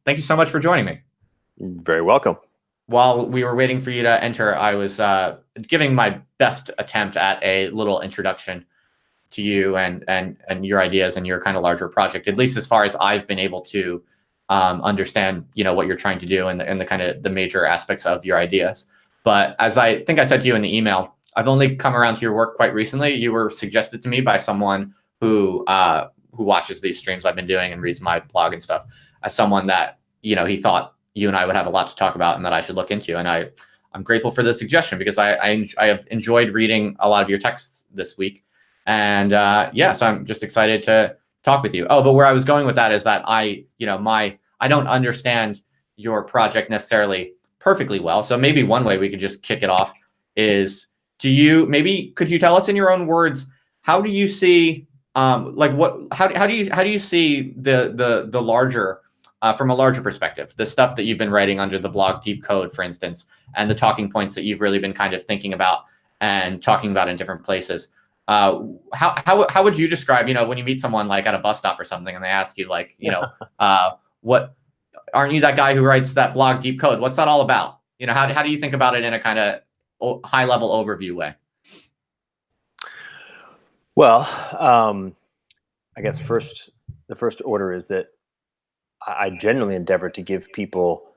Thank you so much for joining me. Very welcome. While we were waiting for you to enter, I was giving my best attempt at a little introduction to you and your ideas and your kind of larger project, at least as far as I've been able to understand, what you're trying to do and the kind of the major aspects of your ideas. But as I think I said to you in the email, I've only come around to your work quite recently. You were suggested to me by someone who watches these streams I've been doing and reads my blog and stuff, as someone that he thought you and I would have a lot to talk about and that I should look into. And I'm grateful for the suggestion because I have enjoyed reading a lot of your texts this week. And so I'm just excited to talk with you. Oh, but where I was going with that is that I don't understand your project necessarily perfectly well. So maybe one way we could just kick it off is, could you tell us in your own words, how do you see how do you see the larger from a larger perspective, the stuff that you've been writing under the blog Deep Code, for instance, and the talking points that you've really been kind of thinking about and talking about in different places? How would you describe, when you meet someone like at a bus stop or something and they ask you like, what, aren't you that guy who writes that blog Deep Code? What's that all about? How do you think about it in a kind of high level overview way? Well, I guess the first order is that I genuinely endeavor to give people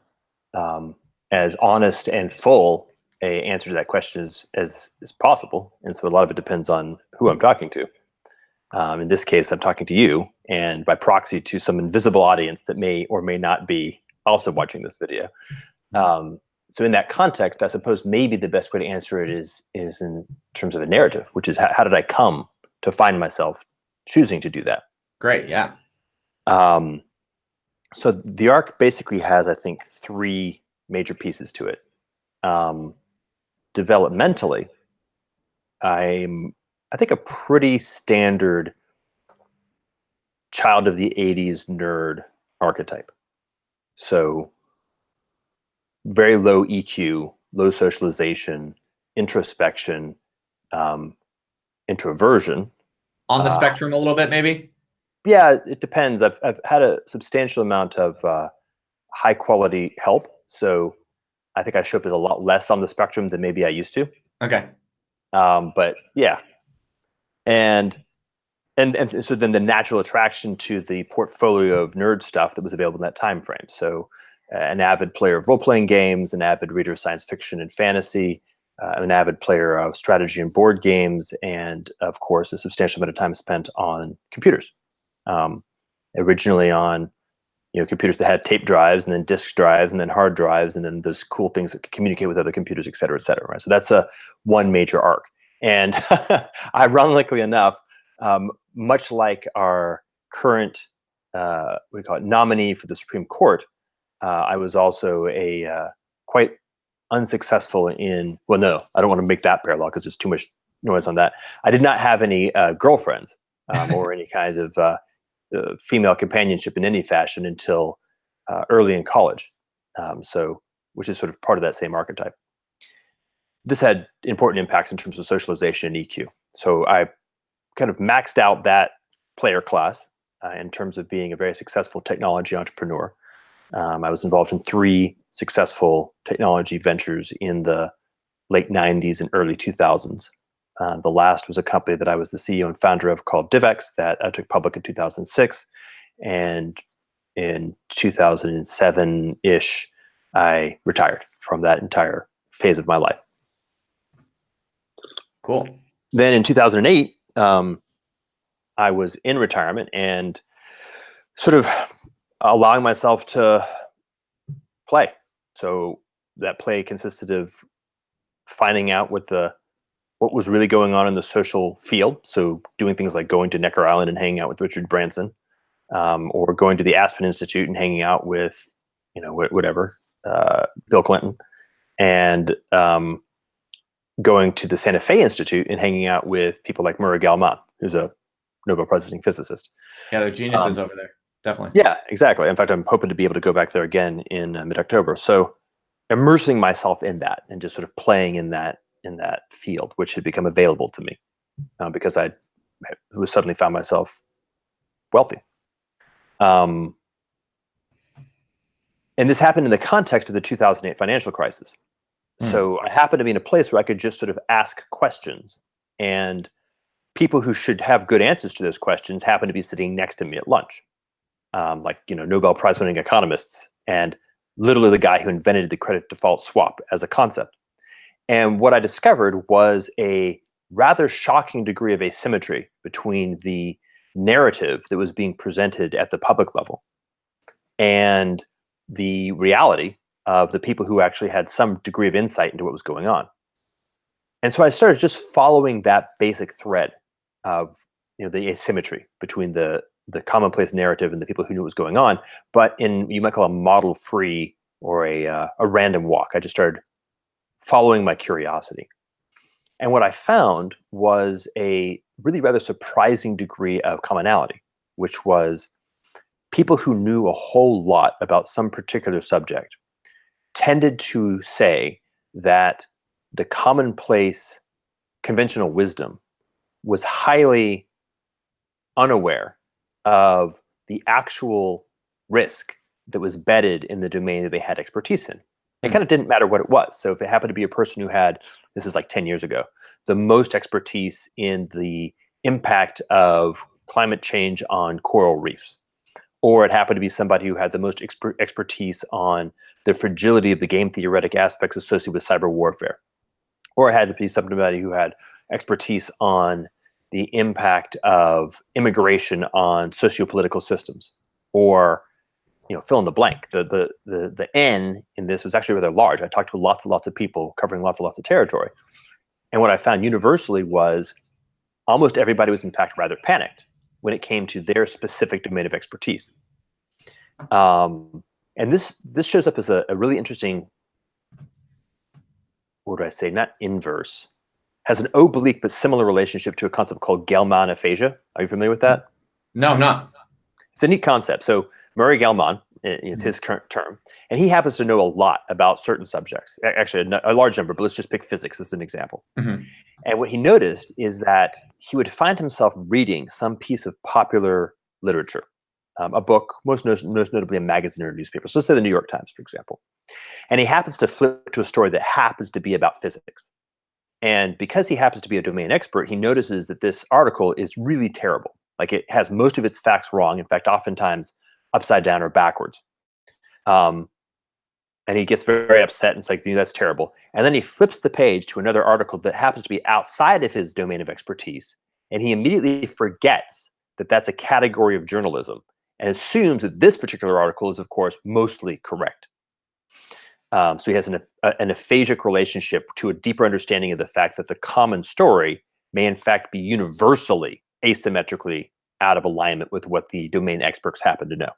as honest and full a answer to that question as possible. And so a lot of it depends on who I'm talking to. In this case, I'm talking to you, and by proxy to some invisible audience that may or may not be also watching this video. So in that context, I suppose maybe the best way to answer it is in terms of a narrative, which is how did I come to find myself choosing to do that? Great, yeah. So the arc basically has, I think, three major pieces to it. Developmentally, I'm, I think, a pretty standard child of the 80s nerd archetype. So very low EQ, low socialization, introspection, introversion. On the spectrum a little bit, maybe? Yeah, it depends. I've had a substantial amount of high quality help, so I think I show up as a lot less on the spectrum than maybe I used to. Okay. But yeah, and so then the natural attraction to the portfolio of nerd stuff that was available in that time frame. So an avid player of role playing games, an avid reader of science fiction and fantasy, an avid player of strategy and board games, and of course a substantial amount of time spent on computers. Originally on computers that had tape drives and then disk drives and then hard drives and then those cool things that could communicate with other computers, et cetera, right? So that's one major arc. And ironically enough, much like our current we call it nominee for the Supreme Court, I was also a quite unsuccessful in, well, no, I don't want to make that parallel because there's too much noise on that. I did not have any girlfriends or any kind of female companionship in any fashion until early in college. Which is sort of part of that same archetype. This had important impacts in terms of socialization and EQ. So I kind of maxed out that player class in terms of being a very successful technology entrepreneur. I was involved in 3 successful technology ventures in the late 90s and early 2000s. The last was a company that I was the CEO and founder of called DivX that I took public in 2006. And in 2007-ish, I retired from that entire phase of my life. Cool. Then in 2008, I was in retirement and sort of allowing myself to play. So that play consisted of finding out what was really going on in the social field. So doing things like going to Necker Island and hanging out with Richard Branson, or going to the Aspen Institute and hanging out with, whatever, Bill Clinton, and going to the Santa Fe Institute and hanging out with people like Murray Gell-Mann, who's a Nobel Prize-winning physicist. Yeah, they're geniuses over there. Definitely. Yeah, exactly. In fact, I'm hoping to be able to go back there again in mid-October. So immersing myself in that and just sort of playing in that field, which had become available to me because I suddenly found myself wealthy. And this happened in the context of the 2008 financial crisis. So I happened to be in a place where I could just sort of ask questions, and people who should have good answers to those questions happen to be sitting next to me at lunch, like Nobel Prize winning economists, and literally the guy who invented the credit default swap as a concept. And what I discovered was a rather shocking degree of asymmetry between the narrative that was being presented at the public level and the reality of the people who actually had some degree of insight into what was going on. And so I started just following that basic thread of the asymmetry between the commonplace narrative and the people who knew what was going on, but in you might call a model-free or a random walk. I just started following my curiosity. And what I found was a really rather surprising degree of commonality, which was people who knew a whole lot about some particular subject tended to say that the commonplace conventional wisdom was highly unaware of the actual risk that was bedded in the domain that they had expertise in. It kind of didn't matter what it was. So if it happened to be a person who had, this is like 10 years ago, the most expertise in the impact of climate change on coral reefs, or it happened to be somebody who had the most expertise on the fragility of the game theoretic aspects associated with cyber warfare, or it had to be somebody who had expertise on the impact of immigration on sociopolitical systems, or fill in the blank. The N in this was actually rather large. I talked to lots and lots of people covering lots and lots of territory. And what I found universally was almost everybody was in fact rather panicked when it came to their specific domain of expertise. And this shows up as a really interesting, what do I say, not inverse, has an oblique but similar relationship to a concept called Gell-Mann aphasia. Are you familiar with that? No, I'm not. It's a neat concept. So Murray Gell-Mann is his current term, and he happens to know a lot about certain subjects, actually a large number, but let's just pick physics as an example. And what he noticed is that he would find himself reading some piece of popular literature, a book, most notably a magazine or a newspaper. So let's say the New York Times, for example. And he happens to flip to a story that happens to be about physics. And because he happens to be a domain expert, he notices that this article is really terrible. Like, it has most of its facts wrong. In fact, oftentimes upside down or backwards. And he gets very upset and it's like, that's terrible. And then he flips the page to another article that happens to be outside of his domain of expertise. And he immediately forgets that that's a category of journalism and assumes that this particular article is, of course, mostly correct. So he has an aphasic relationship to a deeper understanding of the fact that the common story may in fact be universally asymmetrically out of alignment with what the domain experts happen to know.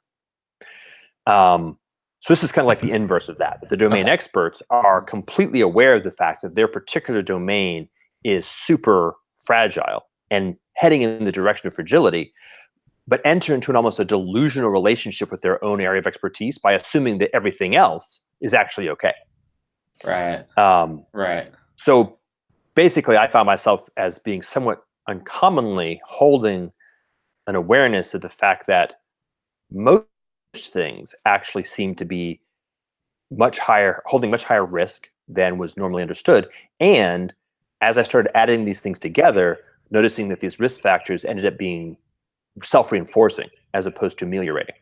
So this is kind of like the inverse of that. The domain experts are completely aware of the fact that their particular domain is super fragile and heading in the direction of fragility, but enter into almost a delusional relationship with their own area of expertise by assuming that everything else is actually okay. Right. Right. So basically, I found myself as being somewhat uncommonly holding an awareness of the fact that most things actually seem to be holding much higher risk than was normally understood. And as I started adding these things together, noticing that these risk factors ended up being self-reinforcing as opposed to ameliorating.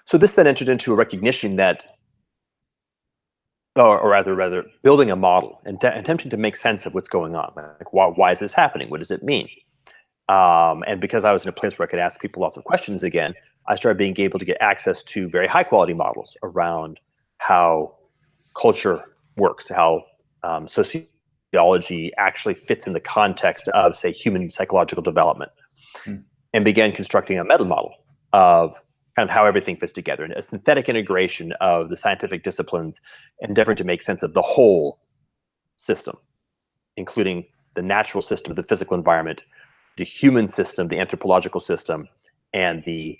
So this then entered into a recognition that, or rather building a model and attempting to make sense of what's going on. Like, why is this happening? What does it mean? And because I was in a place where I could ask people lots of questions again, I started being able to get access to very high quality models around how culture works, how sociology actually fits in the context of, say, human psychological development, and began constructing a meta model of kind of how everything fits together, and a synthetic integration of the scientific disciplines, endeavoring to make sense of the whole system, including the natural system, the physical environment, the human system, the anthropological system, and the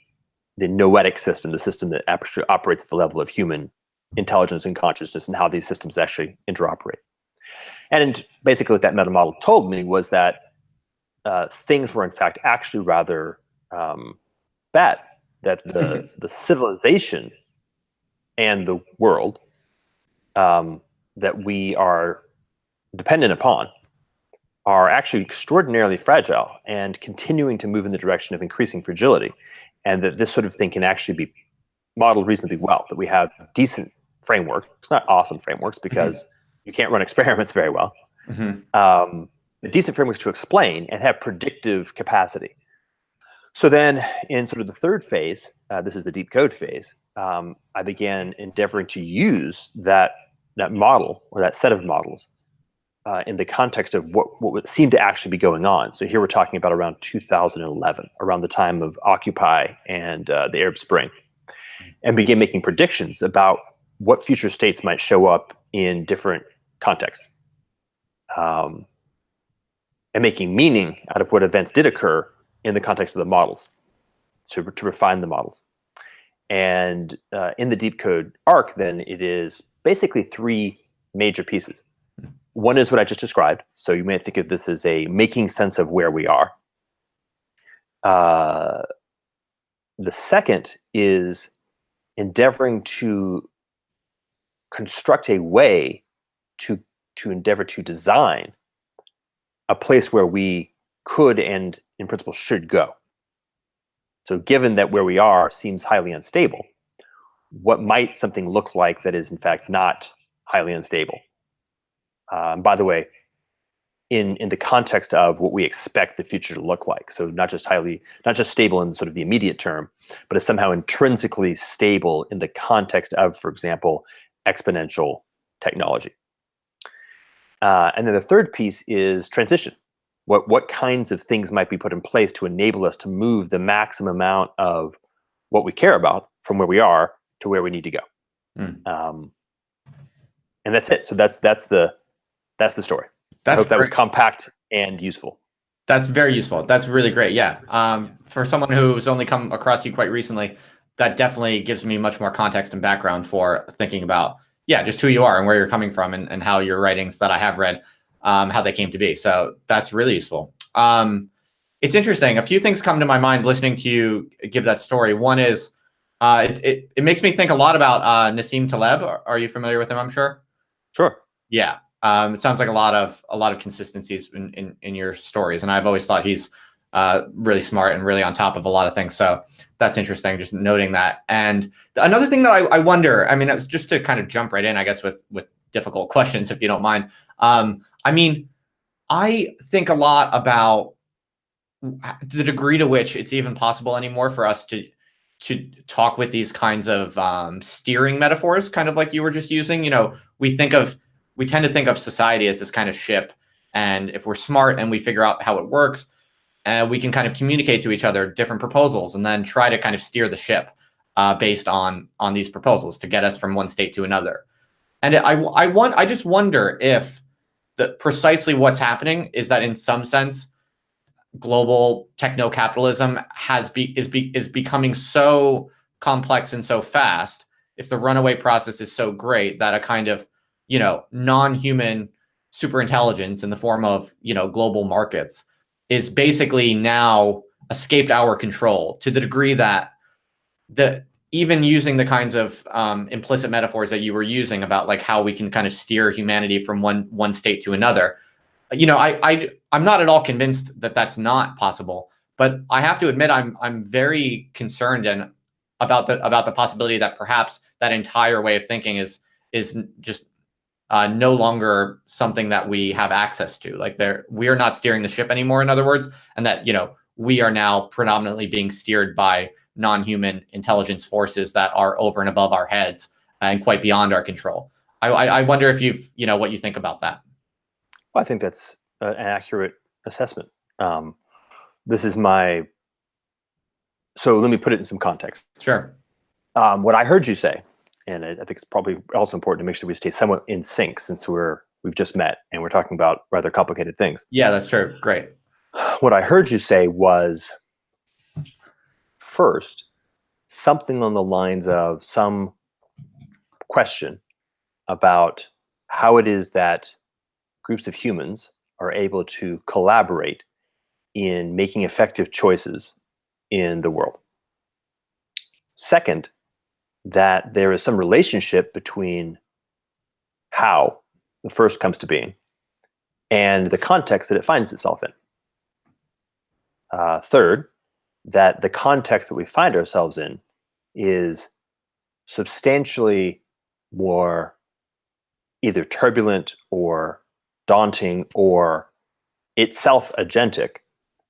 noetic system, the system that operates at the level of human intelligence and consciousness, and how these systems actually interoperate. And basically what that meta model told me was that things were in fact actually rather bad. that the civilization and the world that we are dependent upon are actually extraordinarily fragile and continuing to move in the direction of increasing fragility, and that this sort of thing can actually be modeled reasonably well, that we have decent frameworks. It's not awesome frameworks because you can't run experiments very well. But decent frameworks to explain and have predictive capacity. So then in sort of the third phase, this is the deep code phase, I began endeavoring to use that model or that set of models in the context of what would seem to actually be going on. So here we're talking about around 2011, around the time of Occupy and the Arab Spring, and began making predictions about what future states might show up in different contexts, and making meaning out of what events did occur in the context of the models, to refine the models. And in the deep code arc, then, it is basically three major pieces. One is what I just described. So you may think of this as a making sense of where we are. The second is endeavoring to construct a way to endeavor to design a place where we could and in principle should go. So given that where we are seems highly unstable, what might something look like that is in fact not highly unstable? By the way, in the context of what we expect the future to look like. So not just stable in sort of the immediate term, but is somehow intrinsically stable in the context of, for example, exponential technology. And then the third piece is transition. What kinds of things might be put in place to enable us to move the maximum amount of what we care about from where we are to where we need to go. And that's it. So that's the story. I hope that was compact and useful. That's very useful. That's really great. Yeah. For someone who's only come across you quite recently, that definitely gives me much more context and background for thinking about, just who you are and where you're coming from, and how your writings that I have read, how they came to be. So that's really useful. It's interesting. A few things come to my mind listening to you give that story. One is, it makes me think a lot about Nassim Taleb. Are you familiar with him? I'm sure. Sure. Yeah. It sounds like a lot of consistencies in your stories, and I've always thought he's really smart and really on top of a lot of things. So that's interesting, just noting that. And another thing that I wonder, I mean, it was just to kind of jump right in, I guess, with difficult questions, if you don't mind. I mean, I think a lot about the degree to which it's even possible anymore for us to talk with these kinds of steering metaphors, kind of like you were just using. We tend to think of society as this kind of ship, and if we're smart and we figure out how it works, we can kind of communicate to each other different proposals and then try to kind of steer the ship based on these proposals to get us from one state to another. And I just wonder if precisely what's happening is that in some sense, global techno-capitalism is becoming so complex and so fast. If the runaway process is so great that a kind of non-human super intelligence in the form of global markets is basically now escaped our control, to the degree that even using the kinds of implicit metaphors that you were using about like how we can kind of steer humanity from one state to another. I'm not at all convinced that that's not possible, but I have to admit I'm very concerned and about the possibility that perhaps that entire way of thinking is just no longer something that we have access to. Like we are not steering the ship anymore, in other words, and that we are now predominantly being steered by non-human intelligence forces that are over and above our heads and quite beyond our control. I wonder if what you think about that. Well, I think that's an accurate assessment. This is so let me put it in some context. Sure. What I heard you say, and I think it's probably also important to make sure we stay somewhat in sync, since we've just met and we're talking about rather complicated things. Yeah, that's true. Great. What I heard you say was, first, something on the lines of some question about how it is that groups of humans are able to collaborate in making effective choices in the world. Second, that there is some relationship between how the first comes to being and the context that it finds itself in. Third, that the context that we find ourselves in is substantially more either turbulent or daunting or itself agentic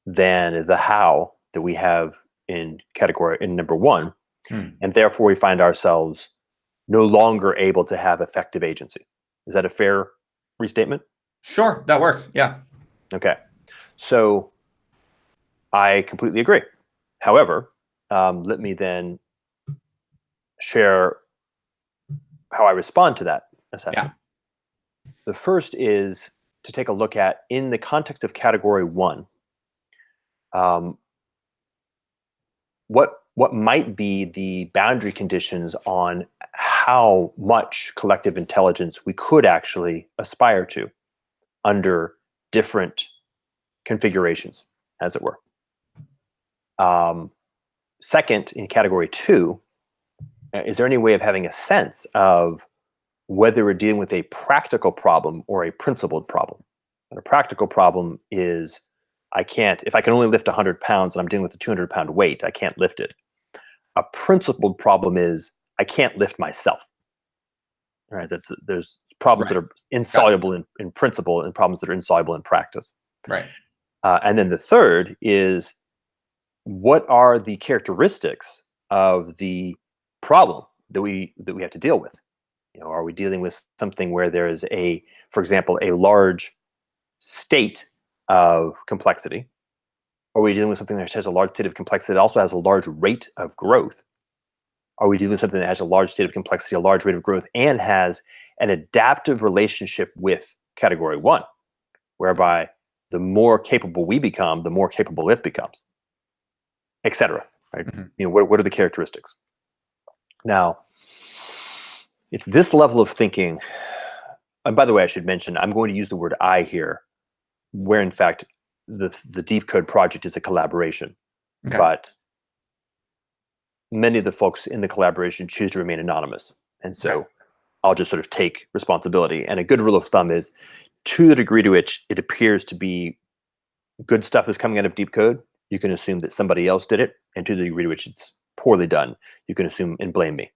than the how that we have in number one. And therefore we find ourselves no longer able to have effective agency. Is that a fair restatement? Sure, that works. Yeah. Okay. So I completely agree. However, let me then share how I respond to that assessment. Yeah. The first is to take a look at, in the context of category one, what might be the boundary conditions on how much collective intelligence we could actually aspire to under different configurations, as it were. Second, in category two, is there any way of having a sense of whether we're dealing with a practical problem or a principled problem? And a practical problem is, if I can only lift 100 pounds and I'm dealing with a 200-pound weight, I can't lift it. A principled problem is, I can't lift myself. All right, there's problems that are insoluble in principle and problems that are insoluble in practice. Right. And then the third is, what are the characteristics of the problem that we have to deal with? Are we dealing with something where there is for example, a large state of complexity? Are we dealing with something that has a large state of complexity that also has a large rate of growth? Are we dealing with something that has a large state of complexity, a large rate of growth, and has an adaptive relationship with category one, whereby the more capable we become, the more capable it becomes, etc. Right? What are the characteristics? Now, it's this level of thinking. And by the way, I should mention, I'm going to use the word I here, where in fact the Deep Code project is a collaboration. Okay. But many of the folks in the collaboration choose to remain anonymous. And so I'll just sort of take responsibility. And a good rule of thumb is, to the degree to which it appears to be good stuff is coming out of Deep Code, you can assume that somebody else did it. And to the degree to which it's poorly done, you can assume and blame me.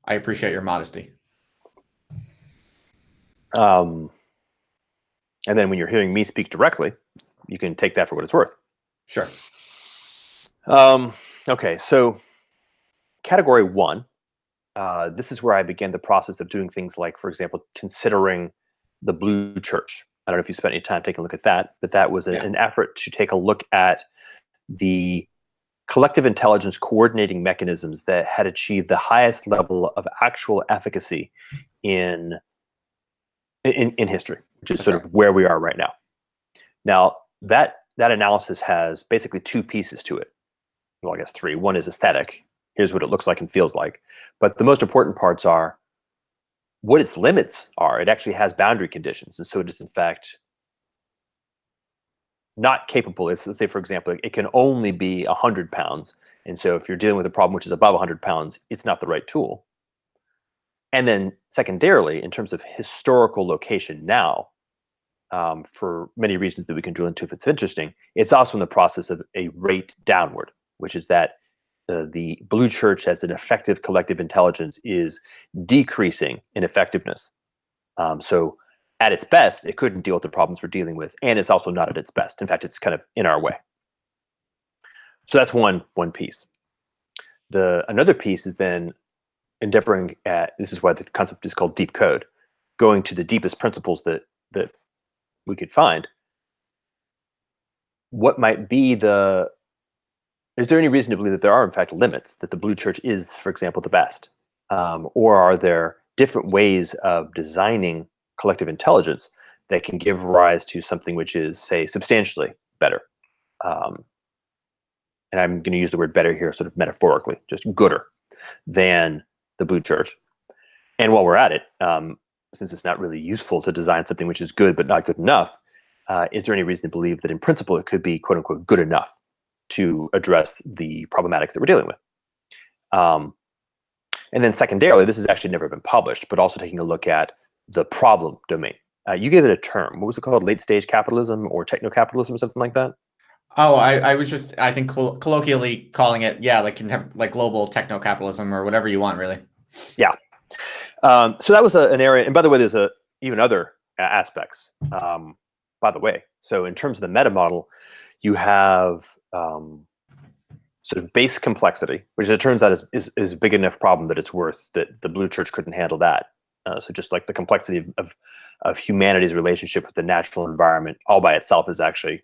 I appreciate your modesty. And then when you're hearing me speak directly, you can take that for what it's worth. Sure. Okay, so category one, this is where I began the process of doing things like, for example, considering the Blue Church. I don't know if you spent any time taking a look at that, but that was an effort to take a look at the collective intelligence coordinating mechanisms that had achieved the highest level of actual efficacy in history, which is sort of where we are right now. Now, that analysis has basically two pieces to it. Well, I guess three. One is aesthetic. Here's what it looks like and feels like. But the most important parts are what its limits are. It actually has boundary conditions. And so it is, in fact, not capable. Let's say, for example, it can only be 100 pounds. And so if you're dealing with a problem which is above 100 pounds, it's not the right tool. And then secondarily, in terms of historical location now, for many reasons that we can drill into if it's interesting, it's also in the process of a rate downward, which is that the Blue Church as an effective collective intelligence is decreasing in effectiveness. So at its best, it couldn't deal with the problems we're dealing with, and it's also not at its best. In fact, it's kind of in our way. So that's one piece. Another piece is then endeavoring at, this is why the concept is called deep code, going to the deepest principles that we could find. What might be is there any reason to believe that there are in fact limits, that the Blue Church is, for example, the best? Or are there different ways of designing collective intelligence that can give rise to something which is, say, substantially better? And I'm going to use the word better here sort of metaphorically, just gooder than the Blue Church. And while we're at it, since it's not really useful to design something which is good but not good enough, is there any reason to believe that in principle it could be, quote unquote, good enough to address the problematics that we're dealing with? And then secondarily, this has actually never been published, but also taking a look at the problem domain. You gave it a term. What was it called? Late stage capitalism or techno-capitalism or something like that? Oh, I was just, I think colloquially calling it, yeah, like global techno capitalism or whatever you want, really. Yeah. So that was an area. And by the way, there's even other aspects, by the way. So in terms of the meta model, you have sort of base complexity, which it turns out is a big enough problem that it's worth that the Blue Church couldn't handle that. So just like the complexity of humanity's relationship with the natural environment all by itself is actually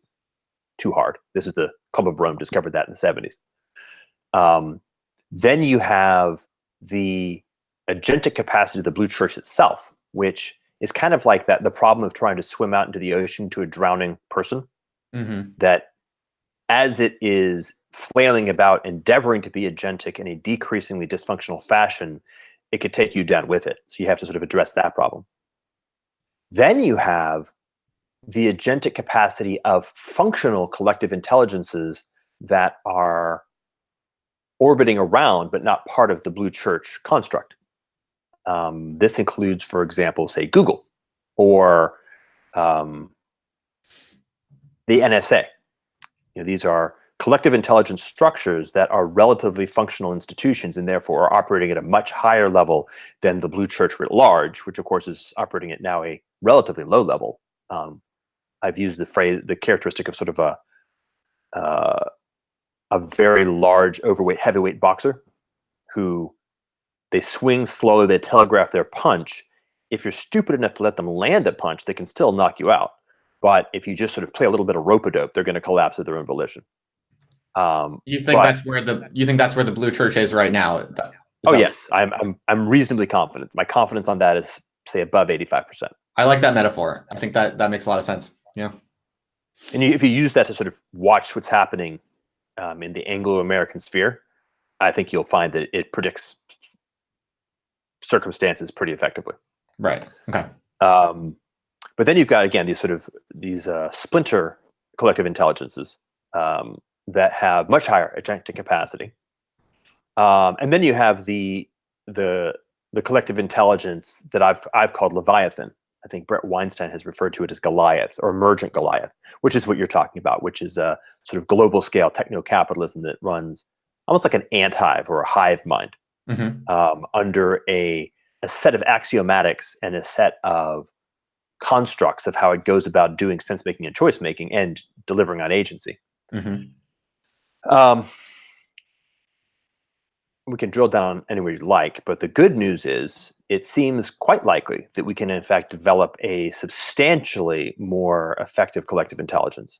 too hard. This is the Club of Rome discovered that in the 70s. Then you have the agentic capacity of the Blue Church itself, which is kind of like the problem of trying to swim out into the ocean to a drowning person. Mm-hmm. That as it is flailing about, endeavoring to be agentic in a decreasingly dysfunctional fashion, it could take you down with it. So you have to sort of address that problem. Then you have the agentic capacity of functional collective intelligences that are orbiting around, but not part of the Blue Church construct. This includes, for example, say Google or the NSA. These are collective intelligence structures that are relatively functional institutions and therefore are operating at a much higher level than the Blue Church writ large, which of course is operating at now a relatively low level. I've used the characteristic of sort of a very large, overweight, heavyweight boxer who they swing slowly, they telegraph their punch. If you're stupid enough to let them land a punch, they can still knock you out. But if you just sort of play a little bit of rope-a-dope, they're going to collapse of their own volition. You think that's where the Blue Church is right now? Yes, I'm reasonably confident. My confidence on that is, say, above 85%. I like that metaphor. I think that makes a lot of sense. Yeah. And if you use that to sort of watch what's happening in the Anglo-American sphere, I think you'll find that it predicts circumstances pretty effectively. Right. Okay. But then you've got, again, these splinter collective intelligences that have much higher agentic capacity. And then you have the collective intelligence that I've called Leviathan. I think Brett Weinstein has referred to it as Goliath or emergent Goliath, which is what you're talking about, which is a sort of global scale techno-capitalism that runs almost like an ant hive or a hive mind, under a set of axiomatics and a set of constructs of how it goes about doing sense making and choice making and delivering on agency. We can drill down anywhere you like, but the good news is it seems quite likely that we can in fact develop a substantially more effective collective intelligence,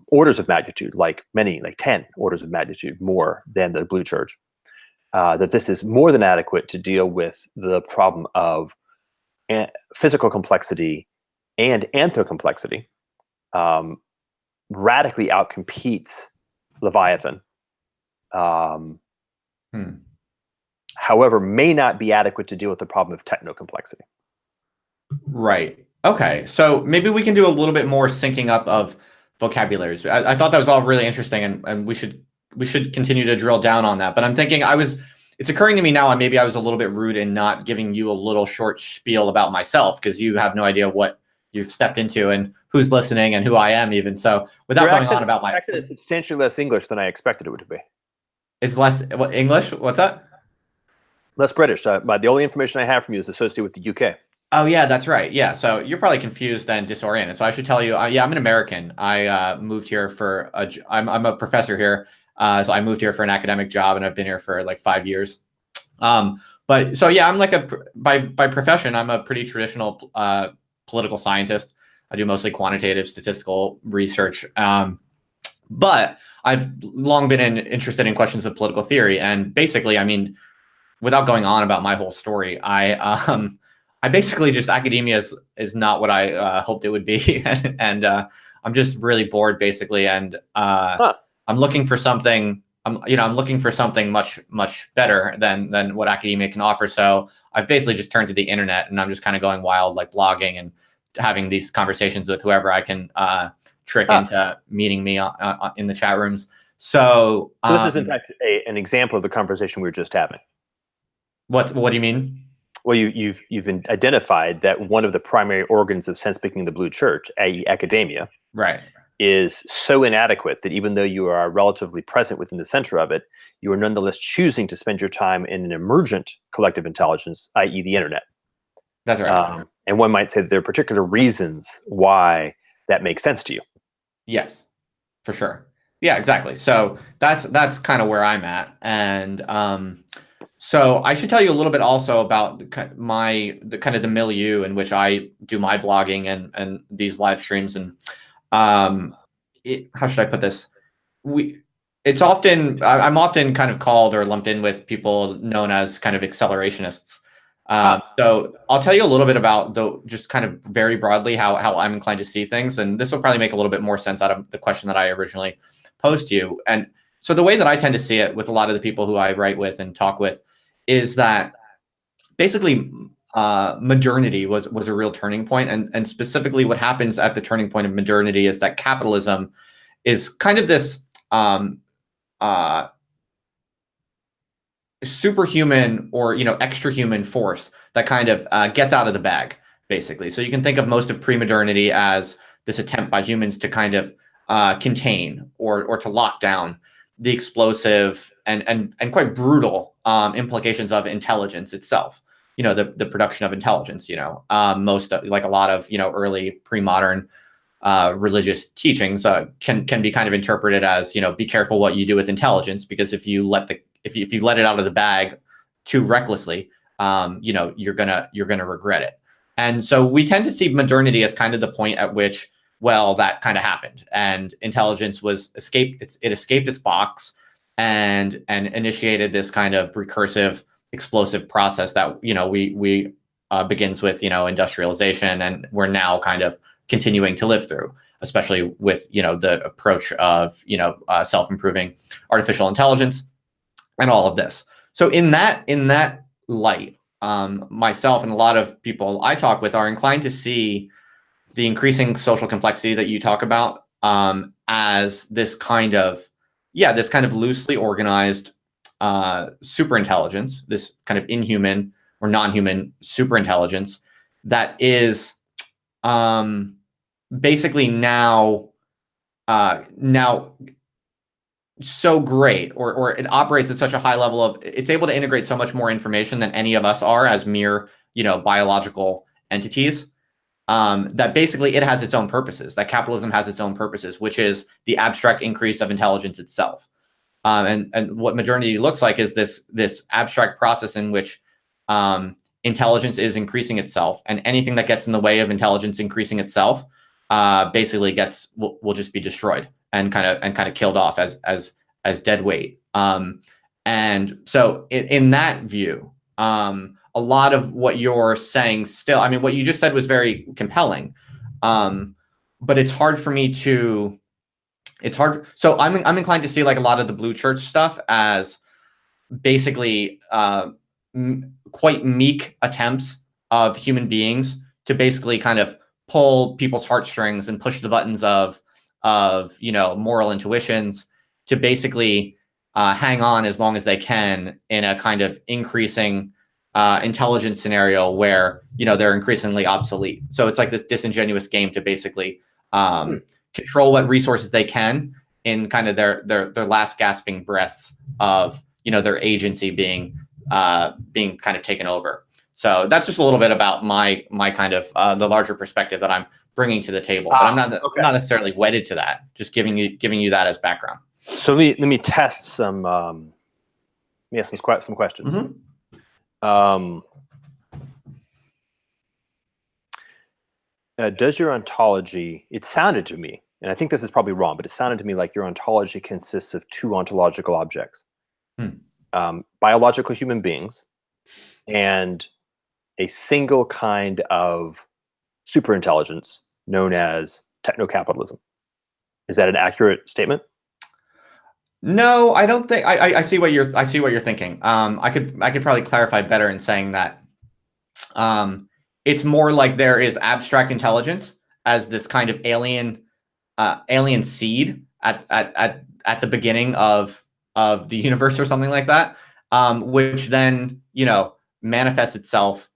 orders of magnitude, like 10 orders of magnitude more than the Blue Church. That this is more than adequate to deal with the problem of physical complexity and anthro-complexity, radically outcompetes Leviathan. However, may not be adequate to deal with the problem of techno-complexity. Right. Okay. So maybe we can do a little bit more syncing up of vocabularies. I thought that was all really interesting, and we should continue to drill down on that. But I'm thinking it's occurring to me now, and maybe I was a little bit rude in not giving you a little short spiel about myself, because you have no idea what you've stepped into and who's listening and who I am even. So without going on about my accent is substantially less English than I expected it to be. It's less English? What's that? Less British. The only information I have from you is associated with the UK. Oh, yeah, that's right. Yeah, so you're probably confused and disoriented. So I should tell you, yeah, I'm an American. I moved here I'm a professor here. So I moved here for an academic job, and I've been here for like 5 years. But so, yeah, I'm like by profession, I'm a pretty traditional political scientist. I do mostly quantitative statistical research. But I've long been interested in questions of political theory. And basically, I mean, without going on about my whole story, I basically just, academia is not what I hoped it would be. and I'm just really bored, basically. And I'm looking for something, I'm looking for something much, much better than what academia can offer. So I've basically just turned to the internet, and I'm just kind of going wild, like blogging and having these conversations with whoever I can trick into meeting me in the chat rooms. So, So this is in fact an example of the conversation we were just having. what do you mean? Well, you've identified that one of the primary organs of sense-making in the Blue Church, i.e. academia, Right. is so inadequate that even though you are relatively present within the center of it, you are nonetheless choosing to spend your time in an emergent collective intelligence, i.e. the internet. That's right. And one might say that there are particular reasons why that makes sense to you. Yes, for sure. Yeah, exactly. So that's kind of where I'm at. And so I should tell you a little bit also about the kind of the milieu in which I do my blogging and these live streams. And how should I put this? I'm often kind of called or lumped in with people known as kind of accelerationists. So I'll tell you a little bit about just kind of very broadly how I'm inclined to see things, and this will probably make a little bit more sense out of the question that I originally posed to you. And so the way that I tend to see it with a lot of the people who I write with and talk with is that basically modernity was a real turning point, and specifically what happens at the turning point of modernity is that capitalism is kind of this superhuman or extra human force that kind of gets out of the bag, basically. So you can think of most of pre-modernity as this attempt by humans to kind of contain or to lock down the explosive and quite brutal implications of intelligence itself. The production of intelligence. Most like a lot of early pre-modern religious teachings can be kind of interpreted as be careful what you do with intelligence, because if you let it out of the bag too recklessly, you're gonna regret it. And so we tend to see modernity as kind of the point at which, well, that kind of happened, and intelligence it escaped its box and initiated this kind of recursive, explosive process that we begins with industrialization, and we're now kind of continuing to live through, especially with the approach of self-improving artificial intelligence and all of this. So in that light, myself and a lot of people I talk with are inclined to see the increasing social complexity that you talk about as this kind of loosely organized superintelligence, this kind of inhuman or non-human superintelligence that is basically now so great, or it operates at such a high level of, it's able to integrate so much more information than any of us are as mere biological entities, that basically it has its own purposes, that capitalism has its own purposes, which is the abstract increase of intelligence itself. And what modernity looks like is this abstract process in which intelligence is increasing itself, and anything that gets in the way of intelligence increasing itself basically will just be destroyed and kind of killed off as dead weight. And so in that view, a lot of what you're saying still, I mean, what you just said was very compelling, but it's hard for me to. So I'm inclined to see like a lot of the Blue Church stuff as basically quite meek attempts of human beings to basically kind of pull people's heartstrings and push the buttons of moral intuitions to basically hang on as long as they can in a kind of increasing intelligence scenario where they're increasingly obsolete. So it's like this disingenuous game to basically control what resources they can in kind of their last gasping breaths of their agency being kind of taken over. So that's just a little bit about my kind of the larger perspective that I'm bringing to the table. But I'm not necessarily wedded to that. Just giving you that as background. So let me test some some questions. Mm-hmm. Does your ontology? It sounded to me, and I think this is probably wrong, but it sounded to me like your ontology consists of two ontological objects: biological human beings and a single kind of superintelligence known as techno-capitalism. Is that an accurate statement? No, I don't think. I see what you're thinking. I could probably clarify better in saying that it's more like there is abstract intelligence as this kind of alien seed at at the beginning of the universe or something like that, which then manifests itself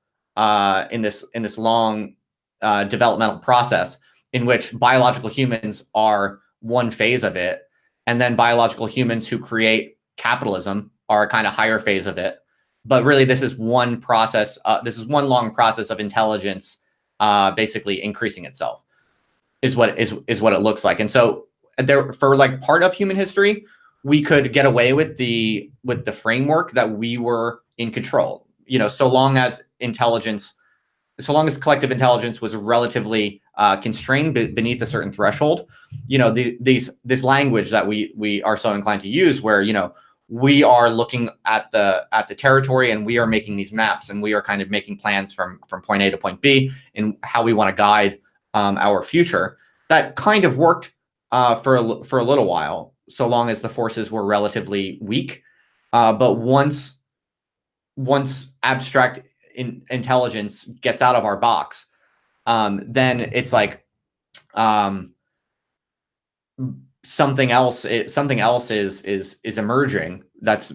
in this long developmental process in which biological humans are one phase of it, and then biological humans who create capitalism are a kind of higher phase of it. But really, this is one process. This is one long process of intelligence, basically increasing itself, is what it looks like. And so, there, for like part of human history, we could get away with the framework that we were in control. So long as collective intelligence was relatively constrained beneath a certain threshold, this language that we are so inclined to use, where we are looking at the territory and we are making these maps and we are kind of making plans from point A to point B in how we want to guide our future. That kind of worked for a little while, so long as the forces were relatively weak. But once abstract intelligence gets out of our box, then it's like something else is emerging that's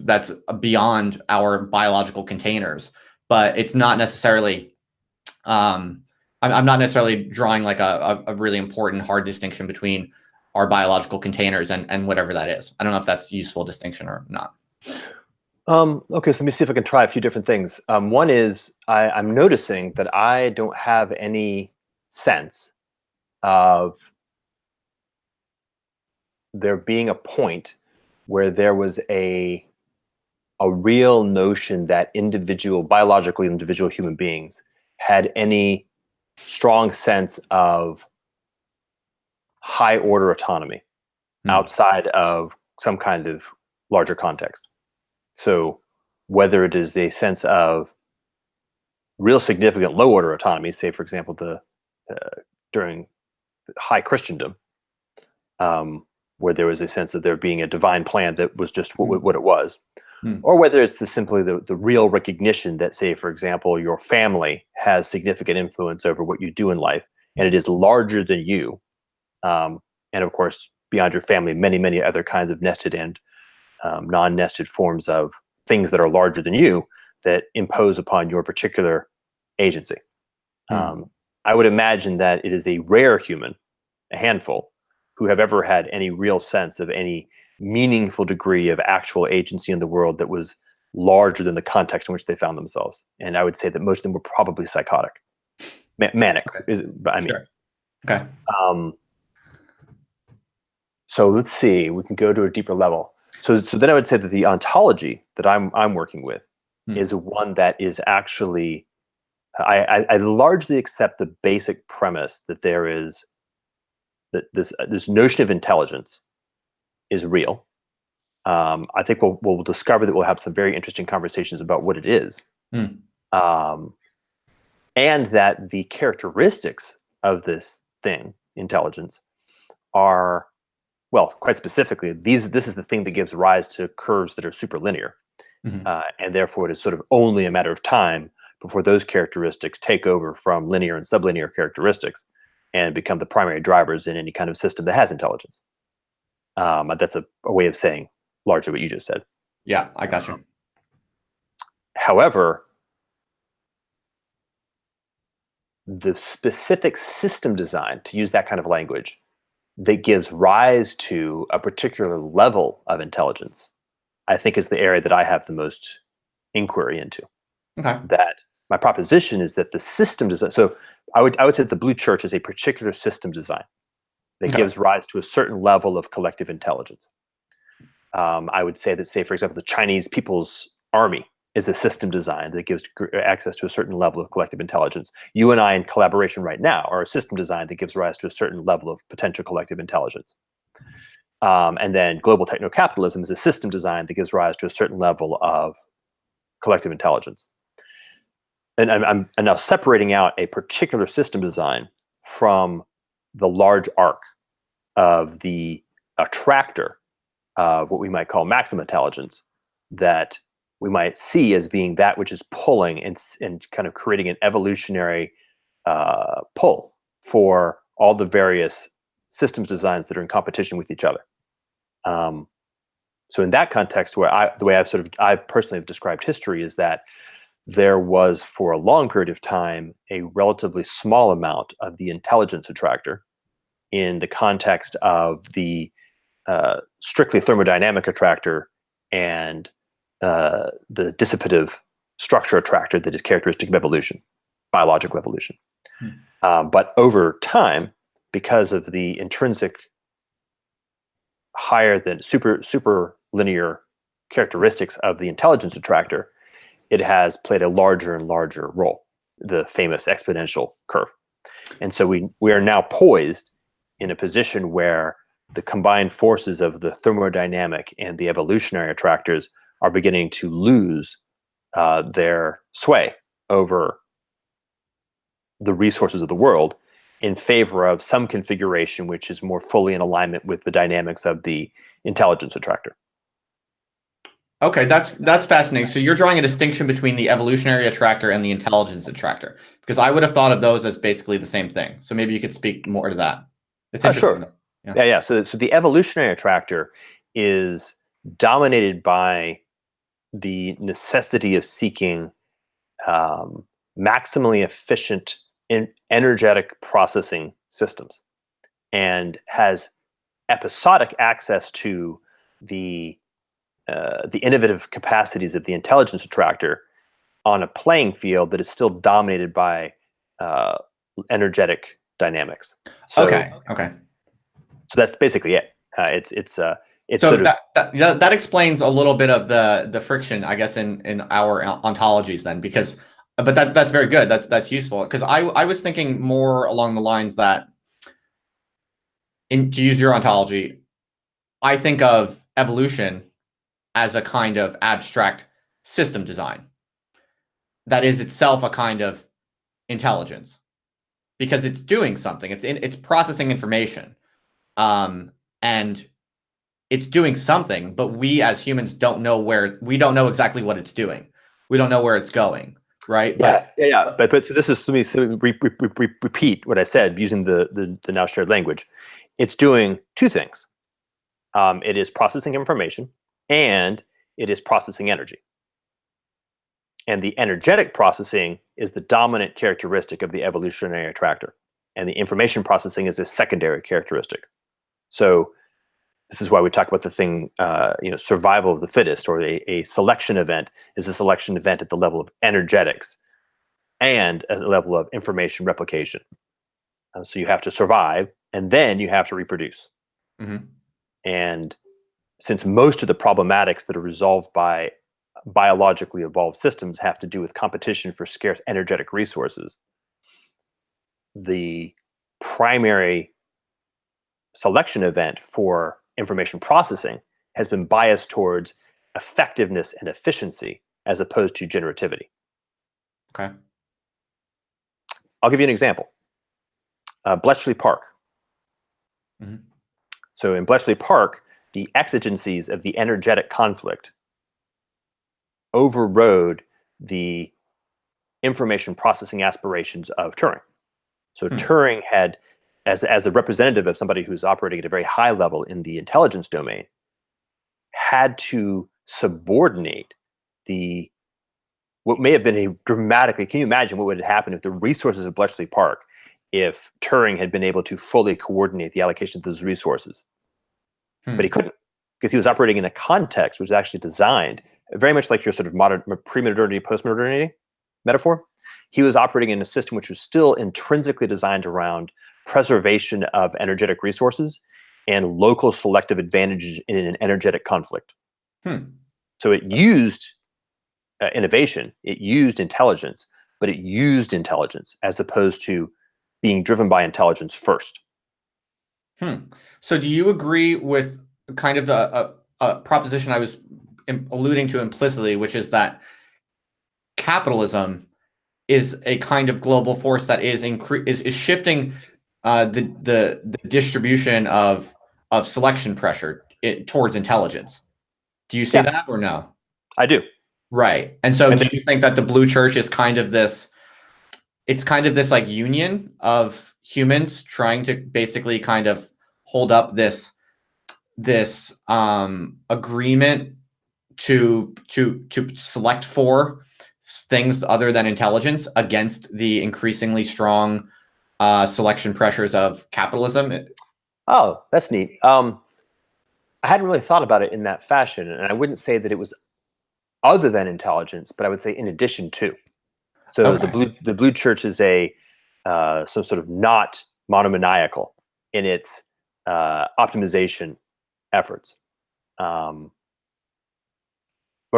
beyond our biological containers. But it's not necessarily I'm not necessarily drawing like a really important hard distinction between our biological containers and whatever that is. I don't know if that's a useful distinction or not. Okay, so let me see if I can try a few different things. One is I'm noticing that I don't have any sense of there being a point where there was a real notion that biologically individual human beings had any strong sense of high order autonomy outside of some kind of larger context. So whether it is a sense of real significant low order autonomy, say for example during high Christendom, where there was a sense of there being a divine plan that was just what it was, or whether it's simply the real recognition that, say for example, your family has significant influence over what you do in life, and it is larger than you, and of course beyond your family, many other kinds of nested and non-nested forms of things that are larger than you that impose upon your particular agency. I would imagine that it is a rare human, a handful, who have ever had any real sense of any meaningful degree of actual agency in the world that was larger than the context in which they found themselves. And I would say that most of them were probably psychotic, manic. Okay. Sure. Okay. So let's see, we can go to a deeper level. So then I would say that the ontology that I'm working with is one that is actually, I largely accept the basic premise that there is that this notion of intelligence is real. I think we'll discover that we'll have some very interesting conversations about what it is, and that the characteristics of this thing, intelligence, are, well, quite specifically, this is the thing that gives rise to curves that are superlinear, and therefore it is sort of only a matter of time before those characteristics take over from linear and sublinear characteristics and become the primary drivers in any kind of system that has intelligence. That's a way of saying largely what you just said. Yeah, I got you. However, the specific system design, to use that kind of language, that gives rise to a particular level of intelligence, I think is the area that I have the most inquiry into. Okay. That my proposition is that the system design, so I would say that the Blue Church is a particular system design that gives rise to a certain level of collective intelligence. I would say that, say, for example, the Chinese People's Army is a system design that gives access to a certain level of collective intelligence. You and I in collaboration right now are a system design that gives rise to a certain level of potential collective intelligence. And then global techno-capitalism is a system design that gives rise to a certain level of collective intelligence. And I'm now separating out a particular system design from the large arc of the attractor of what we might call maximum intelligence, that we might see as being that which is pulling and kind of creating an evolutionary pull for all the various systems designs that are in competition with each other. So in that context, the way I personally have described history is that there was, for a long period of time, a relatively small amount of the intelligence attractor in the context of the strictly thermodynamic attractor and the dissipative structure attractor that is characteristic of evolution, biological evolution. But over time, because of the intrinsic higher than super linear characteristics of the intelligence attractor, it has played a larger and larger role, the famous exponential curve. And so we are now poised in a position where the combined forces of the thermodynamic and the evolutionary attractors are beginning to lose their sway over the resources of the world in favor of some configuration which is more fully in alignment with the dynamics of the intelligence attractor. Okay, that's fascinating. So you're drawing a distinction between the evolutionary attractor and the intelligence attractor, because I would have thought of those as basically the same thing. So maybe you could speak more to that. It's interesting. Sure. Yeah. So the evolutionary attractor is dominated by the necessity of seeking maximally efficient energetic processing systems, and has episodic access to the innovative capacities of the intelligence attractor on a playing field that is still dominated by energetic dynamics. So, Okay. So that's basically it. It's so sort of that explains a little bit of the friction, I guess, in our ontologies then, because but that's very good. That's useful, because I was thinking more along the lines that, to use your ontology, I think of evolution as a kind of abstract system design that is itself a kind of intelligence, because it's doing something. It's processing information, and it's doing something, but we as humans don't know exactly what it's doing. We don't know where it's going, right? Yeah. But so this is, let me repeat what I said using the now shared language. It's doing two things. It is processing information, and it is processing energy. And the energetic processing is the dominant characteristic of the evolutionary attractor, and the information processing is a secondary characteristic. So this is why we talk about the thing, survival of the fittest, or a selection event is a selection event at the level of energetics and at the level of information replication. So you have to survive, and then you have to reproduce. Mm-hmm. And since most of the problematics that are resolved by biologically evolved systems have to do with competition for scarce energetic resources, the primary selection event for information processing has been biased towards effectiveness and efficiency as opposed to generativity. Okay. I'll give you an example. Bletchley Park. Mm-hmm. So in Bletchley Park, the exigencies of the energetic conflict overrode the information processing aspirations of Turing. So Turing had, as a representative of somebody who's operating at a very high level in the intelligence domain, had to subordinate what may have been a dramatically, can you imagine what would have happened if the resources of Bletchley Park, if Turing had been able to fully coordinate the allocation of those resources? But he couldn't, because he was operating in a context which was actually designed very much like your sort of modern pre-modernity, post-modernity metaphor. He was operating in a system which was still intrinsically designed around preservation of energetic resources and local selective advantages in an energetic conflict. So it used innovation, it used intelligence, but it used intelligence as opposed to being driven by intelligence first. So do you agree with kind of a proposition I was alluding to implicitly, which is that capitalism is a kind of global force that is shifting the distribution of selection pressure towards intelligence? Do you see that, or no? I do. Right. And so do you think that the Blue Church is kind of this, it's kind of this like union of humans trying to basically kind of hold up this this agreement to select for things other than intelligence against the increasingly strong selection pressures of capitalism. Oh, that's neat. I hadn't really thought about it in that fashion, and I wouldn't say that it was other than intelligence, but I would say in addition to. So Okay. the blue church is a some sort of not monomaniacal in its optimization efforts, or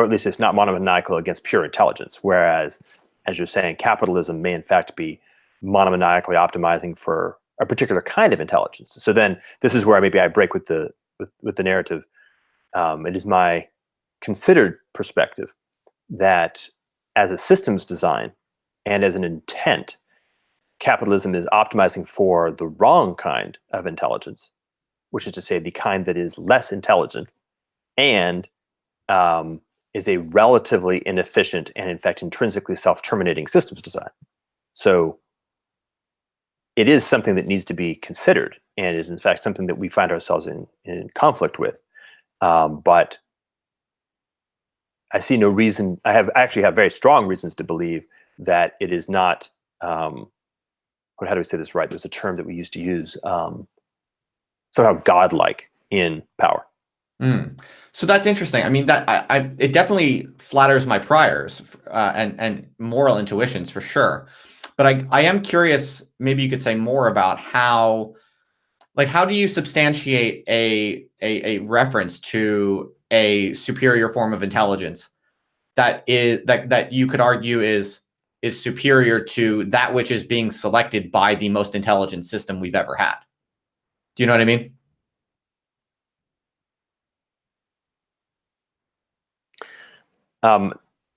at least it's not monomaniacal against pure intelligence. Whereas, as you're saying, capitalism may in fact be monomaniacally optimizing for a particular kind of intelligence. So then this is where maybe I break with the narrative. It is my considered perspective that as a systems design and as an intent, capitalism is optimizing for the wrong kind of intelligence, which is to say the kind that is less intelligent and is a relatively inefficient and in fact intrinsically self-terminating systems design. So it is something that needs to be considered and is in fact something that we find ourselves in conflict with. But I see no reason. I actually have very strong reasons to believe that it is not. How do we say this right? There's a term that we used to use. Somehow godlike in power. Mm. So that's interesting. I mean, that it definitely flatters my priors and moral intuitions for sure. But I am curious. Maybe you could say more about how, like, how do you substantiate a reference to a superior form of intelligence that you could argue is superior to that which is being selected by the most intelligent system we've ever had? Do you know what I mean?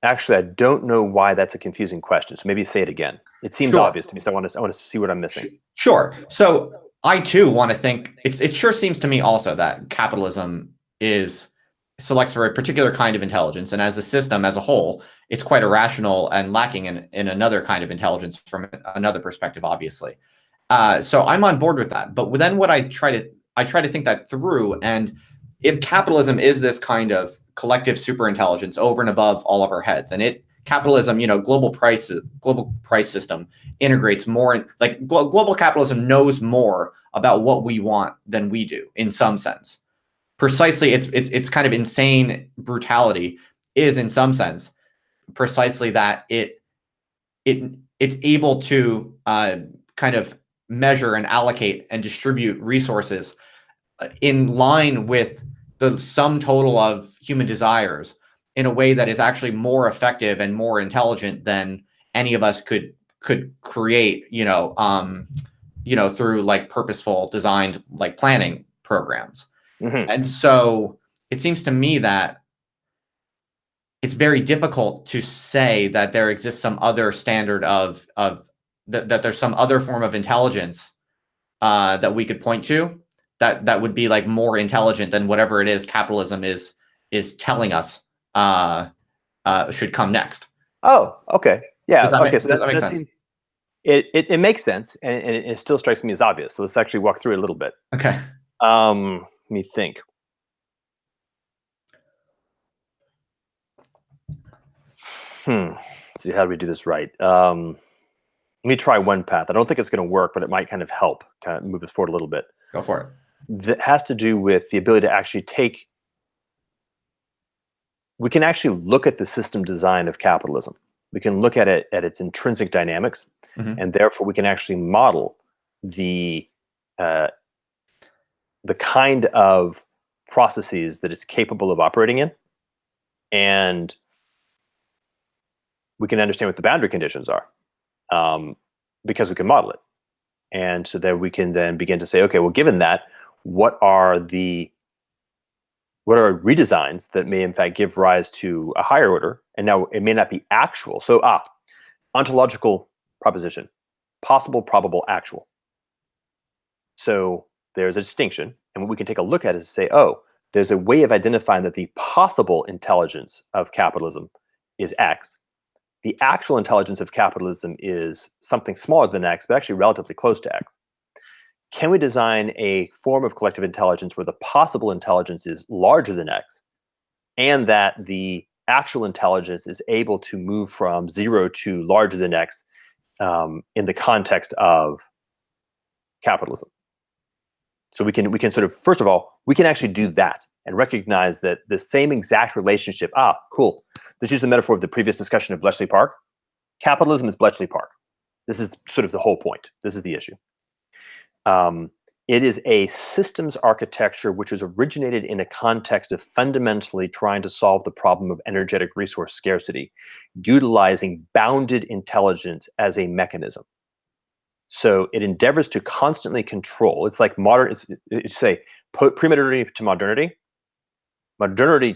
Actually, I don't know why that's a confusing question. So maybe say it again. It seems Sure. obvious to me. So I want to see what I'm missing. Sure. So I too want to think it sure seems to me also that capitalism is selects for a particular kind of intelligence, and as a system as a whole, it's quite irrational and lacking in another kind of intelligence from another perspective, obviously. So I'm on board with that. But then what I try to think that through, and if capitalism is this kind of collective superintelligence over and above all of our heads, and capitalism, global price system integrates more, like global capitalism knows more about what we want than we do in some sense. Precisely, it's kind of insane brutality is in some sense precisely that it's able to kind of measure and allocate and distribute resources in line with the sum total of human desires in a way that is actually more effective and more intelligent than any of us could create, through like purposeful designed like planning programs. Mm-hmm. And so it seems to me that it's very difficult to say that there exists some other standard of that there's some other form of intelligence that we could point to that would be like more intelligent than whatever it is capitalism is telling us should come next. Oh, okay. Yeah. Okay. So Does that make that sense? seems it makes sense, and it still strikes me as obvious. So let's actually walk through it a little bit. Okay. Let me think. Let's see, how do we do this right? Let me try one path. I don't think it's going to work, but it might kind of help kind of move us forward a little bit. Go for it. That has to do with the ability to actually we can actually look at the system design of capitalism. We can look at it at its intrinsic dynamics, and therefore we can actually model the kind of processes that it's capable of operating in, and we can understand what the boundary conditions are, because we can model it. And so that we can then begin to say, okay, well, given that, what are redesigns that may in fact give rise to a higher order? And now it may not be actual. So ontological proposition, possible, probable, actual. So there's a distinction. And what we can take a look at is to say, oh, there's a way of identifying that the possible intelligence of capitalism is X. The actual intelligence of capitalism is something smaller than X, but actually relatively close to X. can we design a form of collective intelligence where the possible intelligence is larger than X, and that the actual intelligence is able to move from 0 to larger than X in the context of capitalism? So we can sort of, first of all, we can actually do that and recognize that the same exact relationship. Cool. Let's use the metaphor of the previous discussion of Bletchley Park. Capitalism is Bletchley Park. This is sort of the whole point. This is the issue. It is a systems architecture which was originated in a context of fundamentally trying to solve the problem of energetic resource scarcity, utilizing bounded intelligence as a mechanism. So it endeavors to constantly control. It's like modern. It's say pre-modernity to modernity. Modernity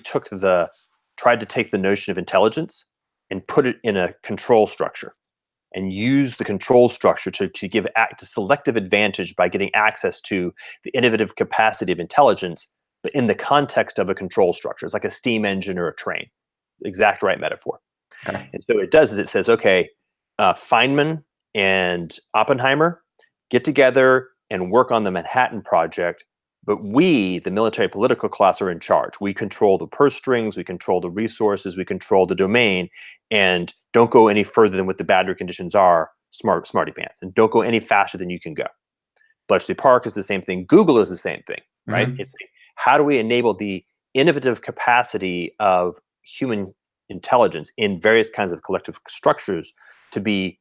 tried to take the notion of intelligence and put it in a control structure, and use the control structure to give to selective advantage by getting access to the innovative capacity of intelligence, but in the context of a control structure. It's like a steam engine or a train. Exact right metaphor. Okay. And so what it does is it says, okay, Feynman and Oppenheimer get together and work on the Manhattan Project, but we, the military political class, are in charge. We control the purse strings, we control the resources, we control the domain, and don't go any further than what the boundary conditions are, smarty pants, and don't go any faster than you can go. Bletchley Park is the same thing. Google is the same thing, right? Mm-hmm. It's like, how do we enable the innovative capacity of human intelligence in various kinds of collective structures to be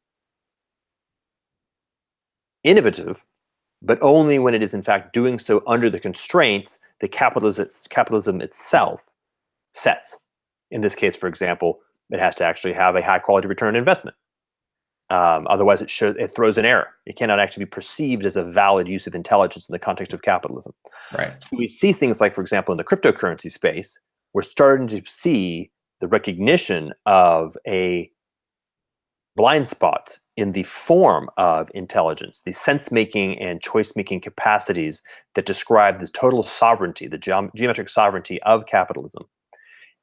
innovative, but only when it is in fact doing so under the constraints that capitalism itself sets. In this case, for example, it has to actually have a high quality return on investment. Otherwise, it throws an error. It cannot actually be perceived as a valid use of intelligence in the context of capitalism. Right. So we see things like, for example, in the cryptocurrency space, we're starting to see the recognition of a blind spots in the form of intelligence, the sense-making and choice-making capacities that describe the total sovereignty, the geometric sovereignty of capitalism.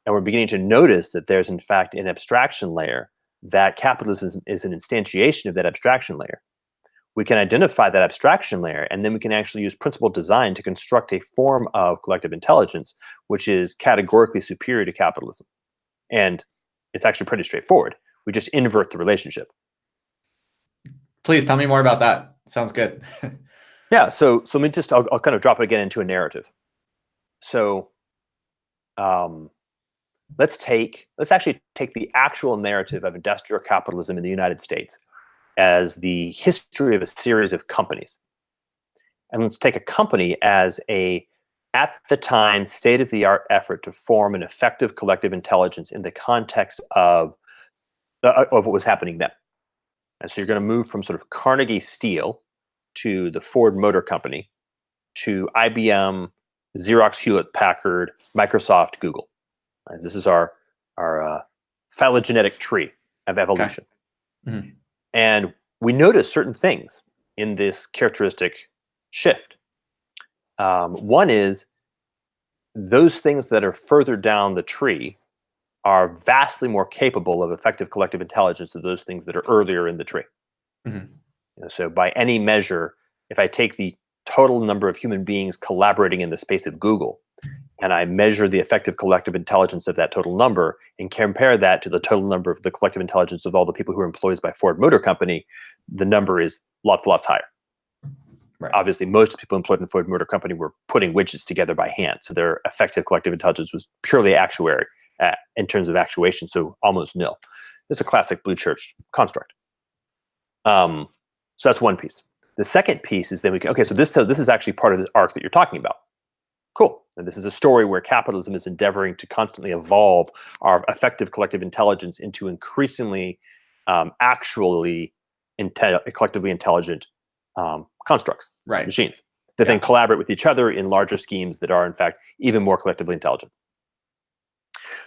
And we're beginning to notice that there's, in fact, an abstraction layer, that capitalism is an instantiation of that abstraction layer. We can identify that abstraction layer, and then we can actually use principled design to construct a form of collective intelligence which is categorically superior to capitalism. And it's actually pretty straightforward. We just invert the relationship. Please tell me more about that. Sounds good. Yeah. So let me just, I'll kind of drop it again into a narrative. So let's actually take the actual narrative of industrial capitalism in the United States as the history of a series of companies. And let's take a company as at the time, state-of-the-art effort to form an effective collective intelligence in the context of what was happening then. And so you're going to move from sort of Carnegie Steel to the Ford Motor Company to IBM, Xerox, Hewlett Packard, Microsoft, Google. And this is our phylogenetic tree of evolution. Okay. Mm-hmm. And we notice certain things in this characteristic shift. One is those things that are further down the tree are vastly more capable of effective collective intelligence than those things that are earlier in the tree. Mm-hmm. So by any measure, if I take the total number of human beings collaborating in the space of Google, and I measure the effective collective intelligence of that total number and compare that to the total number of the collective intelligence of all the people who are employees by Ford Motor Company, the number is lots higher. Right. Obviously, most people employed in Ford Motor Company were putting widgets together by hand. So their effective collective intelligence was purely actuary in terms of actuation, so almost nil. It's a classic blue church construct. So that's one piece. The second piece is then so this is actually part of the arc that you're talking about. Cool. And this is a story where capitalism is endeavoring to constantly evolve our effective collective intelligence into increasingly actually collectively intelligent constructs, right. Machines that then collaborate with each other in larger schemes that are, in fact, even more collectively intelligent.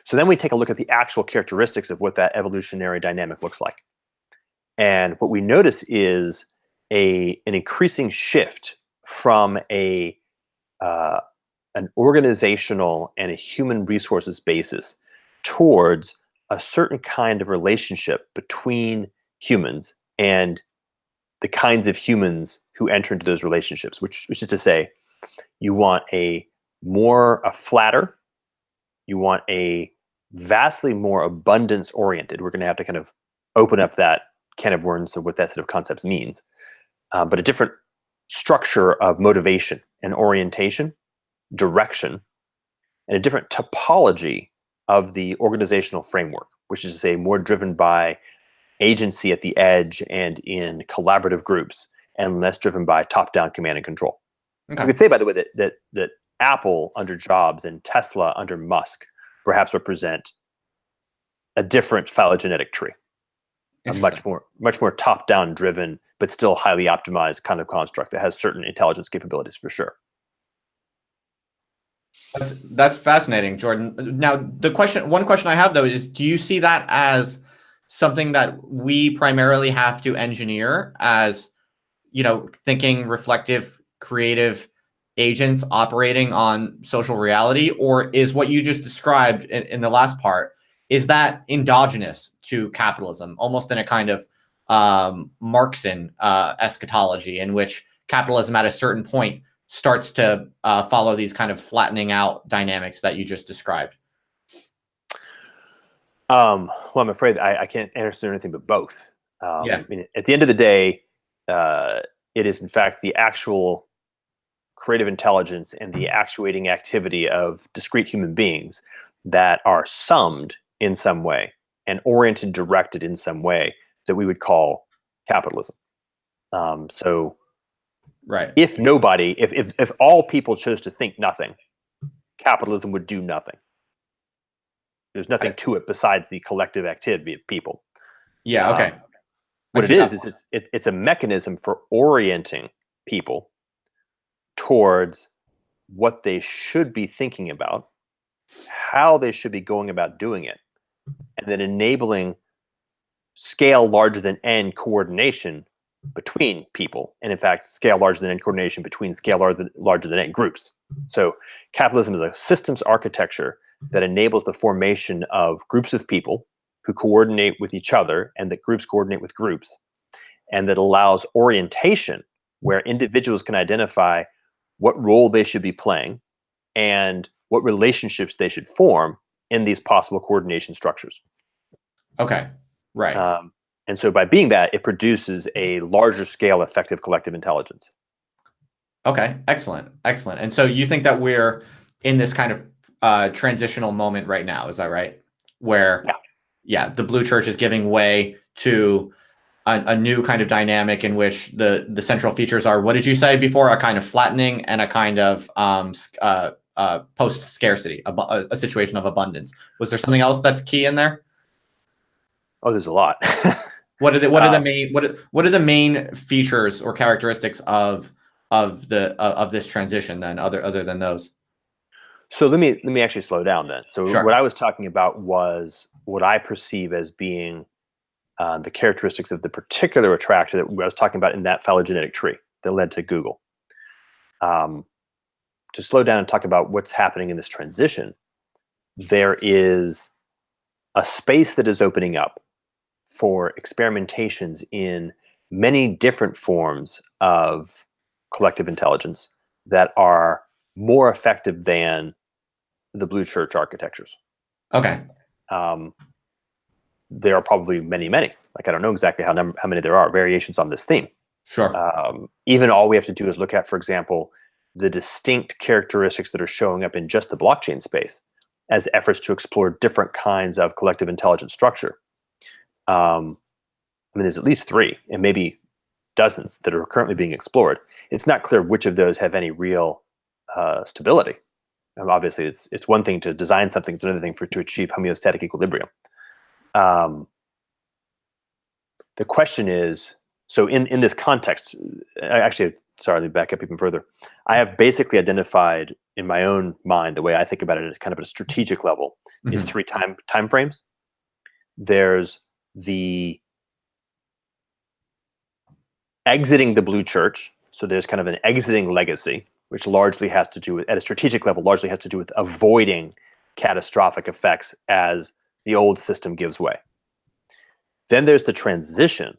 So then we take a look at the actual characteristics of what that evolutionary dynamic looks like. And what we notice is an increasing shift from an organizational and a human resources basis towards a certain kind of relationship between humans and the kinds of humans who enter into those relationships, which is to say, you want a flatter, you want a vastly more abundance oriented. We're going to have to kind of open up that can of worms of what that set of concepts means, but a different structure of motivation and orientation, direction, and a different topology of the organizational framework, which is to say more driven by agency at the edge and in collaborative groups, and less driven by top-down command and control. Okay. You could say, by the way, that Apple under Jobs and Tesla under Musk perhaps represent a different phylogenetic tree, a much more top-down driven, but still highly optimized kind of construct that has certain intelligence capabilities for sure. That's fascinating, Jordan. Now, one question I have though is, do you see that as something that we primarily have to engineer as, thinking, reflective, creative agents operating on social reality, or is what you just described in the last part, is that endogenous to capitalism, almost in a kind of Marxian eschatology, in which capitalism at a certain point starts to follow these kind of flattening out dynamics that you just described? Well, I'm afraid I can't answer anything but both. Yeah. I mean, at the end of the day, it is in fact the actual creative intelligence and the actuating activity of discrete human beings that are summed in some way and oriented, directed in some way that we would call capitalism. So, right. If all people chose to think nothing, capitalism would do nothing. There's nothing to it besides the collective activity of people. Yeah. Okay. What it is it's a mechanism for orienting people towards what they should be thinking about, how they should be going about doing it, and then enabling scale larger than n coordination between people, and in fact, scale larger than n coordination between scale larger than n groups. So capitalism is a systems architecture that enables the formation of groups of people who coordinate with each other, and that groups coordinate with groups, and that allows orientation where individuals can identify what role they should be playing and what relationships they should form in these possible coordination structures. Okay, right. And so by being that, it produces a larger scale effective collective intelligence. Okay, excellent. And so you think that we're in this kind of transitional moment right now, is that right? Where, the blue church is giving way to a new kind of dynamic in which the central features are, what did you say before? A kind of flattening and a kind of post-scarcity, a situation of abundance. Was there something else that's key in there? Oh, there's a lot. What are the main features or characteristics of this transition then, other than those? So let me actually slow down then. So Sure. What I was talking about was what I perceive as being the characteristics of the particular attractor that I was talking about in that phylogenetic tree that led to Google. To slow down and talk about what's happening in this transition, there is a space that is opening up for experimentations in many different forms of collective intelligence that are more effective than the blue church architectures. Okay. There are probably many. Like, I don't know exactly how many there are, variations on this theme. Sure. Even all we have to do is look at, for example, the distinct characteristics that are showing up in just the blockchain space as efforts to explore different kinds of collective intelligence structure. I mean, there's at least 3, and maybe dozens that are currently being explored. It's not clear which of those have any real stability. Obviously, it's one thing to design something; it's another thing to achieve homeostatic equilibrium. The question is, so in this context, actually, sorry, let me back up even further. I have basically identified in my own mind, the way I think about it at kind of a strategic level, is 3 time frames. There's the exiting the blue church. So there's kind of an exiting legacy, which largely has to do with, at a strategic level, largely has to do with avoiding catastrophic effects as the old system gives way. Then there's the transition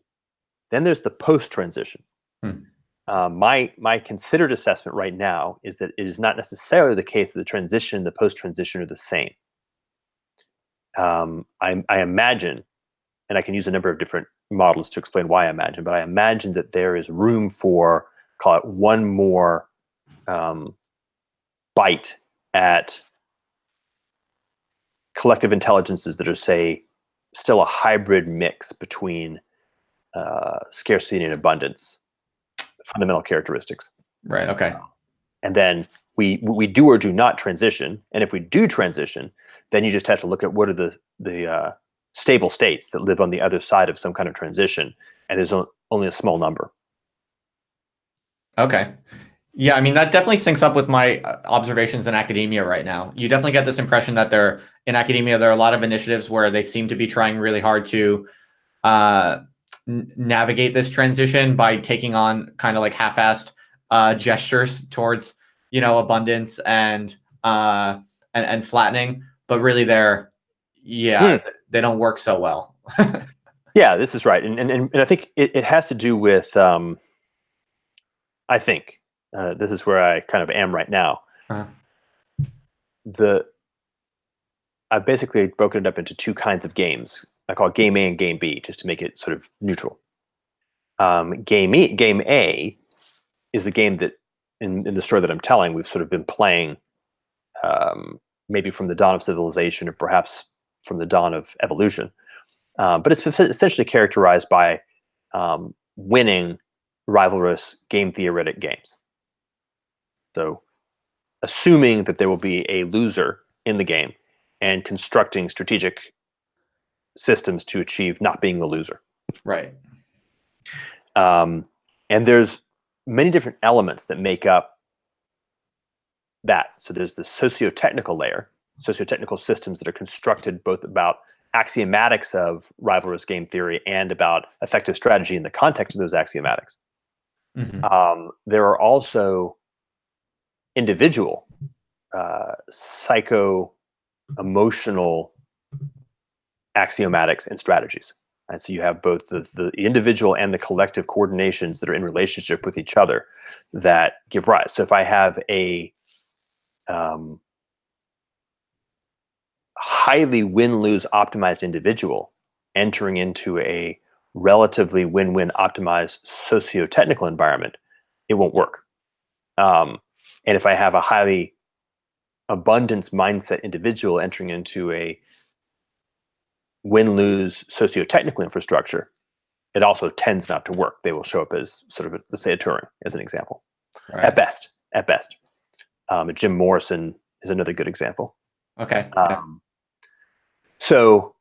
Then there's the post-transition. Hmm. My considered assessment right now is that it is not necessarily the case that the transition and the post-transition are the same. I imagine, and I can use a number of different models to explain why I imagine, but I imagine that there is room for, call it, one more bite at collective intelligences that are, say, still a hybrid mix between scarcity and abundance, fundamental characteristics. Right. Okay. And then we do or do not transition. And if we do transition, then you just have to look at what are the stable states that live on the other side of some kind of transition. And there's only a small number. Okay. Yeah, I mean, that definitely syncs up with my observations in academia right now. You definitely get this impression that in academia, there are a lot of initiatives where they seem to be trying really hard to navigate this transition by taking on kind of like half-assed gestures towards, abundance and flattening, but really they don't work so well. Yeah, this is right. And I think it has to do with, I think, this is where I kind of am right now. Uh-huh. I've basically broken it up into two kinds of games. I call it game A and game B, just to make it sort of neutral. Game A is the game that, in the story that I'm telling, we've sort of been playing, maybe from the dawn of civilization, or perhaps from the dawn of evolution. But it's essentially characterized by winning rivalrous game theoretic games. So assuming that there will be a loser in the game and constructing strategic systems to achieve not being the loser. Right. And there's many different elements that make up that. So there's the socio-technical layer, socio-technical systems that are constructed both about axiomatics of rivalrous game theory and about effective strategy in the context of those axiomatics. Mm-hmm. There are also individual psycho-emotional axiomatics and strategies. And so you have both the individual and the collective coordinations that are in relationship with each other that give rise. So if I have a highly win-lose optimized individual entering into a relatively win-win optimized socio-technical environment, it won't work. And if I have a highly abundance mindset individual entering into a win-lose socio-technical infrastructure, it also tends not to work. They will show up as sort of, let's say, a Turing, as an example. Right. At best. Jim Morrison is another good example. Okay. So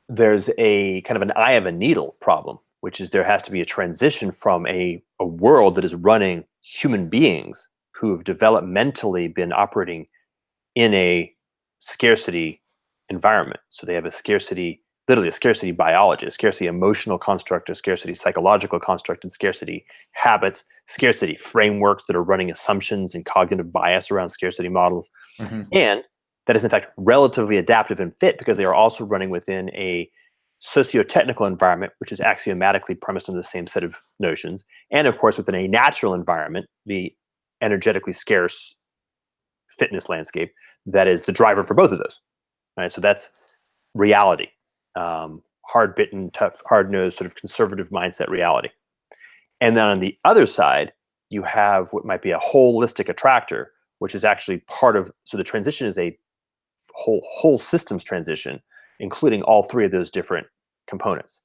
there's a kind of an eye of a needle problem, which is there has to be a transition from a world that is running human beings who have developmentally been operating in a scarcity environment. So they have a scarcity, literally a scarcity biology, a scarcity emotional construct, a scarcity psychological construct, and scarcity habits, scarcity frameworks that are running assumptions and cognitive bias around scarcity models. Mm-hmm. And that is in fact relatively adaptive and fit because they are also running within a socio-technical environment, which is axiomatically premised on the same set of notions. And of course, within a natural environment, the energetically scarce fitness landscape, that is the driver for both of those. Right? So that's reality. Hard-bitten, tough, hard-nosed, sort of conservative mindset reality. And then on the other side, you have what might be a holistic attractor, which is actually part of, so the transition is a whole systems transition, including all three of those different components.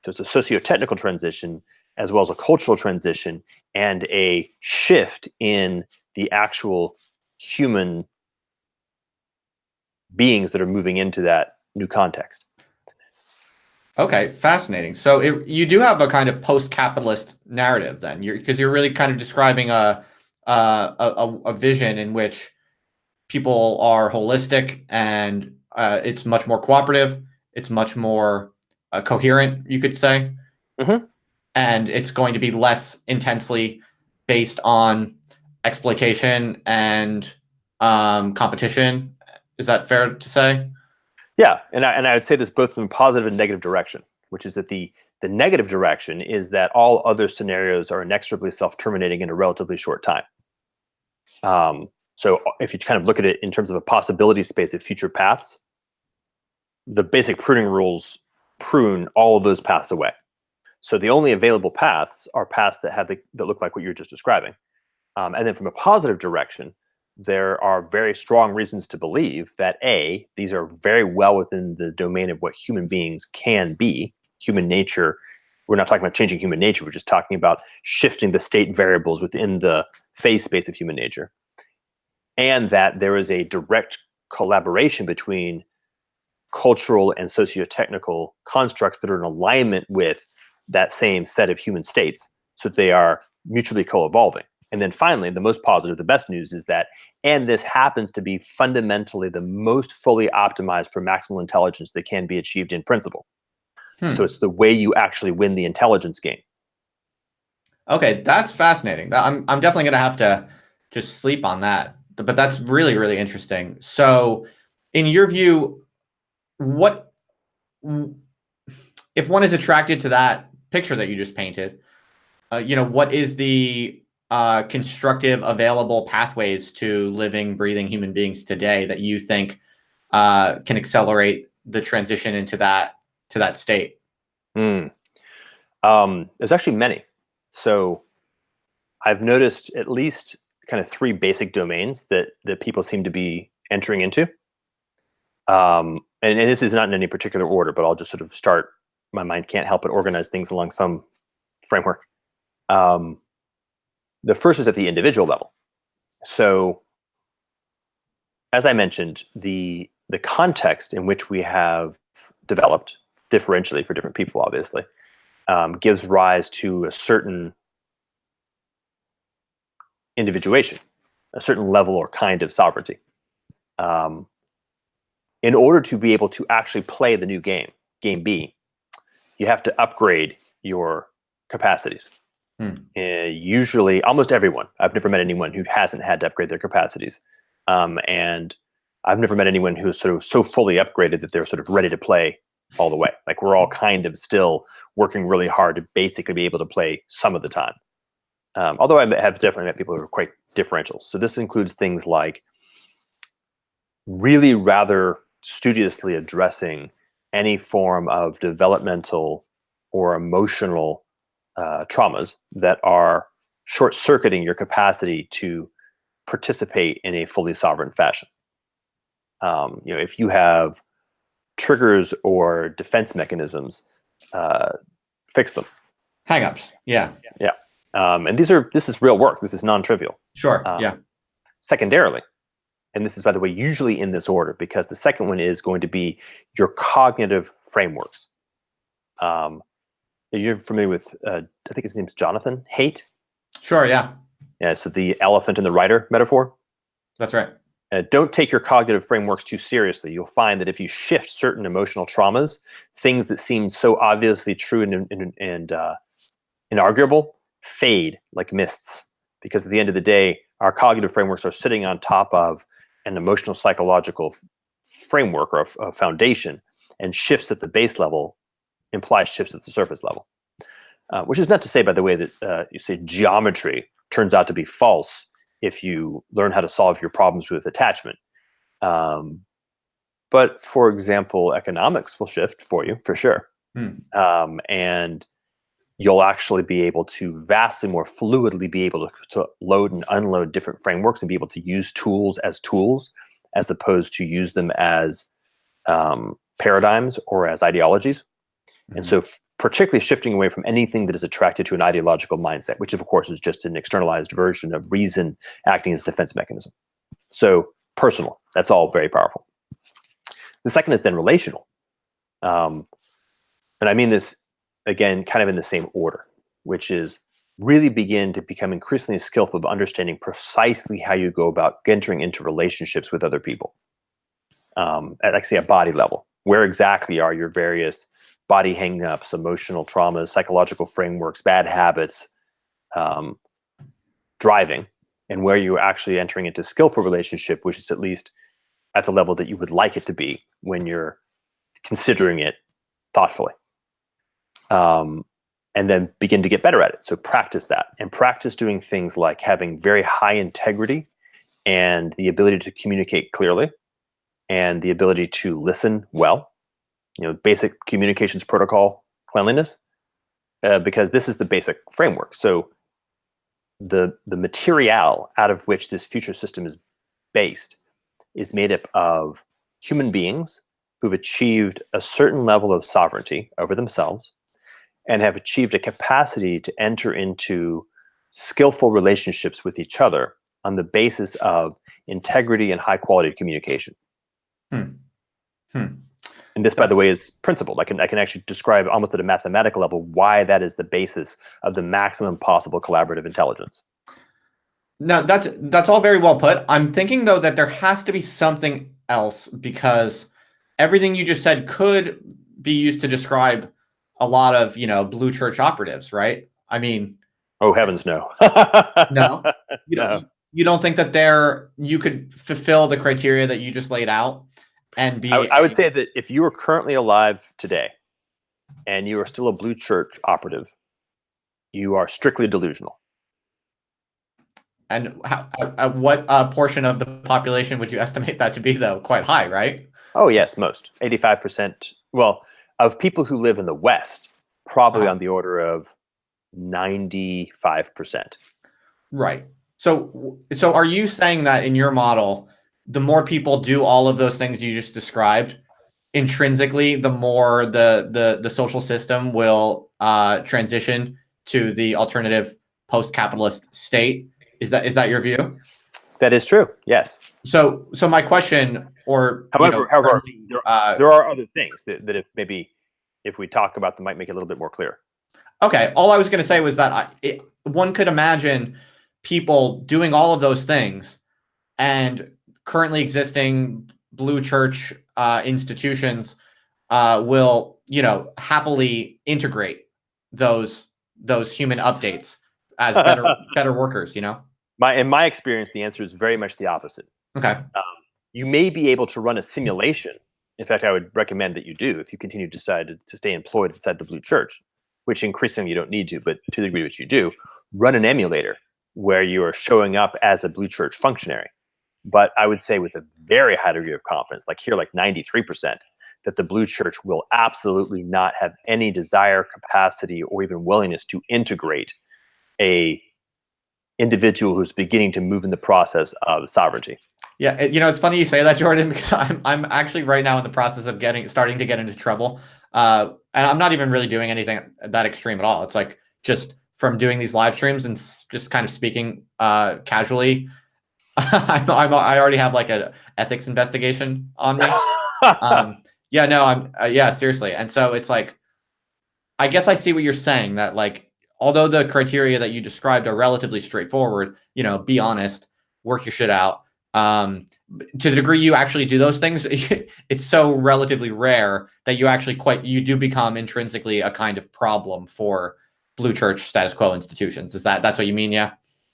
So it's a socio-technical transition, as well as a cultural transition, and a shift in the actual human beings that are moving into that new context. Okay, fascinating. So you do have a kind of post-capitalist narrative then, because you're really kind of describing a vision in which people are holistic and it's much more cooperative. It's much more coherent, you could say. Mm-hmm. And it's going to be less intensely based on exploitation and competition. Is that fair to say? Yeah, and I would say this both in a positive and negative direction, which is that the The negative direction is that all other scenarios are inexorably self-terminating in a relatively short time. So if you kind of look at it in terms of a possibility space of future paths, the basic pruning rules prune all of those paths away. So the only available paths are paths that look like what you're just describing. And then from a positive direction, there are very strong reasons to believe that these are very well within the domain of what human beings can be, human nature. We're not talking about changing human nature. We're just talking about shifting the state variables within the phase space of human nature. And that there is a direct collaboration between cultural and socio-technical constructs that are in alignment with that same set of human states, so that they are mutually co-evolving. And then finally, the most positive, the best news is that, and this happens to be fundamentally the most fully optimized for maximal intelligence that can be achieved in principle. So it's the way you actually win the intelligence game. Okay, that's fascinating. I'm definitely going to have to just sleep on that. But that's really, really interesting. So in your view, what if one is attracted to that picture that you just painted? What is the constructive available pathways to living, breathing human beings today that you think can accelerate the transition into that state? There's actually many. So I've noticed at least kind of three basic domains that people seem to be entering into. And this is not in any particular order, but I'll just sort of start. My mind can't help but organize things along some framework. The first is at the individual level. So as I mentioned, the context in which we have developed differentially for different people, obviously, gives rise to a certain individuation, a certain level or kind of sovereignty. In order to be able to actually play the new game B, you have to upgrade your capacities. Usually, almost everyone. I've never met anyone who hasn't had to upgrade their capacities. And I've never met anyone who's sort of so fully upgraded that they're sort of ready to play all the way. Like, we're all kind of still working really hard to basically be able to play some of the time. Although I have definitely met people who are quite differential. So this includes things like really rather studiously addressing any form of developmental or emotional traumas that are short-circuiting your capacity to participate in a fully sovereign fashion. If you have triggers or defense mechanisms, fix them. Hang-ups, yeah. And this is real work. This is non-trivial. Sure, yeah. Secondarily, and this is, by the way, usually in this order, because the second one is going to be your cognitive frameworks. You're familiar with, I think his name's Jonathan Haidt? Sure, yeah. Yeah, so the elephant and the rider metaphor. That's right. Don't take your cognitive frameworks too seriously. You'll find that if you shift certain emotional traumas, things that seem so obviously true and inarguable fade like mists. Because at the end of the day, our cognitive frameworks are sitting on top of an emotional psychological framework or a foundation, and shifts at the base level implies shifts at the surface level. Which is not to say, by the way, that you say geometry turns out to be false if you learn how to solve your problems with attachment. But for example, economics will shift for you, for sure. And you'll actually be able to vastly more fluidly be able to load and unload different frameworks and be able to use tools, as opposed to use them as paradigms or as ideologies. And so particularly shifting away from anything that is attracted to an ideological mindset, which of course is just an externalized version of reason acting as a defense mechanism. So personal, that's all very powerful. The second is then relational. And I mean this, again, kind of in the same order, which is really begin to become increasingly skillful of understanding precisely how you go about entering into relationships with other people. At, like, say, a body level. Where exactly are your various body hang-ups, emotional traumas, psychological frameworks, bad habits, driving, and where you're actually entering into skillful relationship, which is at least at the level that you would like it to be when you're considering it thoughtfully. and then begin to get better at it. So practice that, and practice doing things like having very high integrity and the ability to communicate clearly and the ability to listen well, basic communications protocol cleanliness, because this is the basic framework. So the material out of which this future system is based is made up of human beings who've achieved a certain level of sovereignty over themselves and have achieved a capacity to enter into skillful relationships with each other on the basis of integrity and high quality communication. Hmm. Hmm. And this, by the way, is principled. I can actually describe almost at a mathematical level why that is the basis of the maximum possible collaborative intelligence. No, that's all very well put. I'm thinking though that there has to be something else, because everything you just said could be used to describe a lot of, blue church operatives, right? I mean, oh heavens, no. no, you No. don't. You don't think that you could fulfill the criteria that you just laid out and be? I would say that if you are currently alive today and you are still a blue church operative, you are strictly delusional. And what portion of the population would you estimate that to be, though? Quite high, right? Oh yes, most 85%. Well, of people who live in the West, probably on the order of 95%. Right. So are you saying that in your model, the more people do all of those things you just described, intrinsically, the more the social system will transition to the alternative post-capitalist state? Is that your view? That is true. Yes. So my question, or however, friendly, there are other things that if we talk about them might make it a little bit more clear. Okay, all I was going to say was that one could imagine people doing all of those things, and currently existing blue church institutions will, happily integrate those human updates as better workers. In my experience, the answer is very much the opposite. Okay. You may be able to run a simulation. In fact, I would recommend that you do if you continue to decide to stay employed inside the blue church, which increasingly you don't need to, but to the degree which you do, run an emulator where you are showing up as a blue church functionary. But I would say with a very high degree of confidence, like here, like 93%, that the blue church will absolutely not have any desire, capacity, or even willingness to integrate a individual who's beginning to move in the process of sovereignty. Yeah, it's funny you say that, Jordan, because I'm actually right now in the process of starting to get into trouble, and I'm not even really doing anything that extreme at all. It's like just from doing these live streams and just kind of speaking casually. I already have like an ethics investigation on me. Yeah, no, yeah, seriously, and so it's like, I guess I see what you're saying, that like, although the criteria that you described are relatively straightforward, be honest, work your shit out. To the degree you actually do those things, it's so relatively rare that you do become intrinsically a kind of problem for blue church status quo institutions. That's what you mean? Yeah,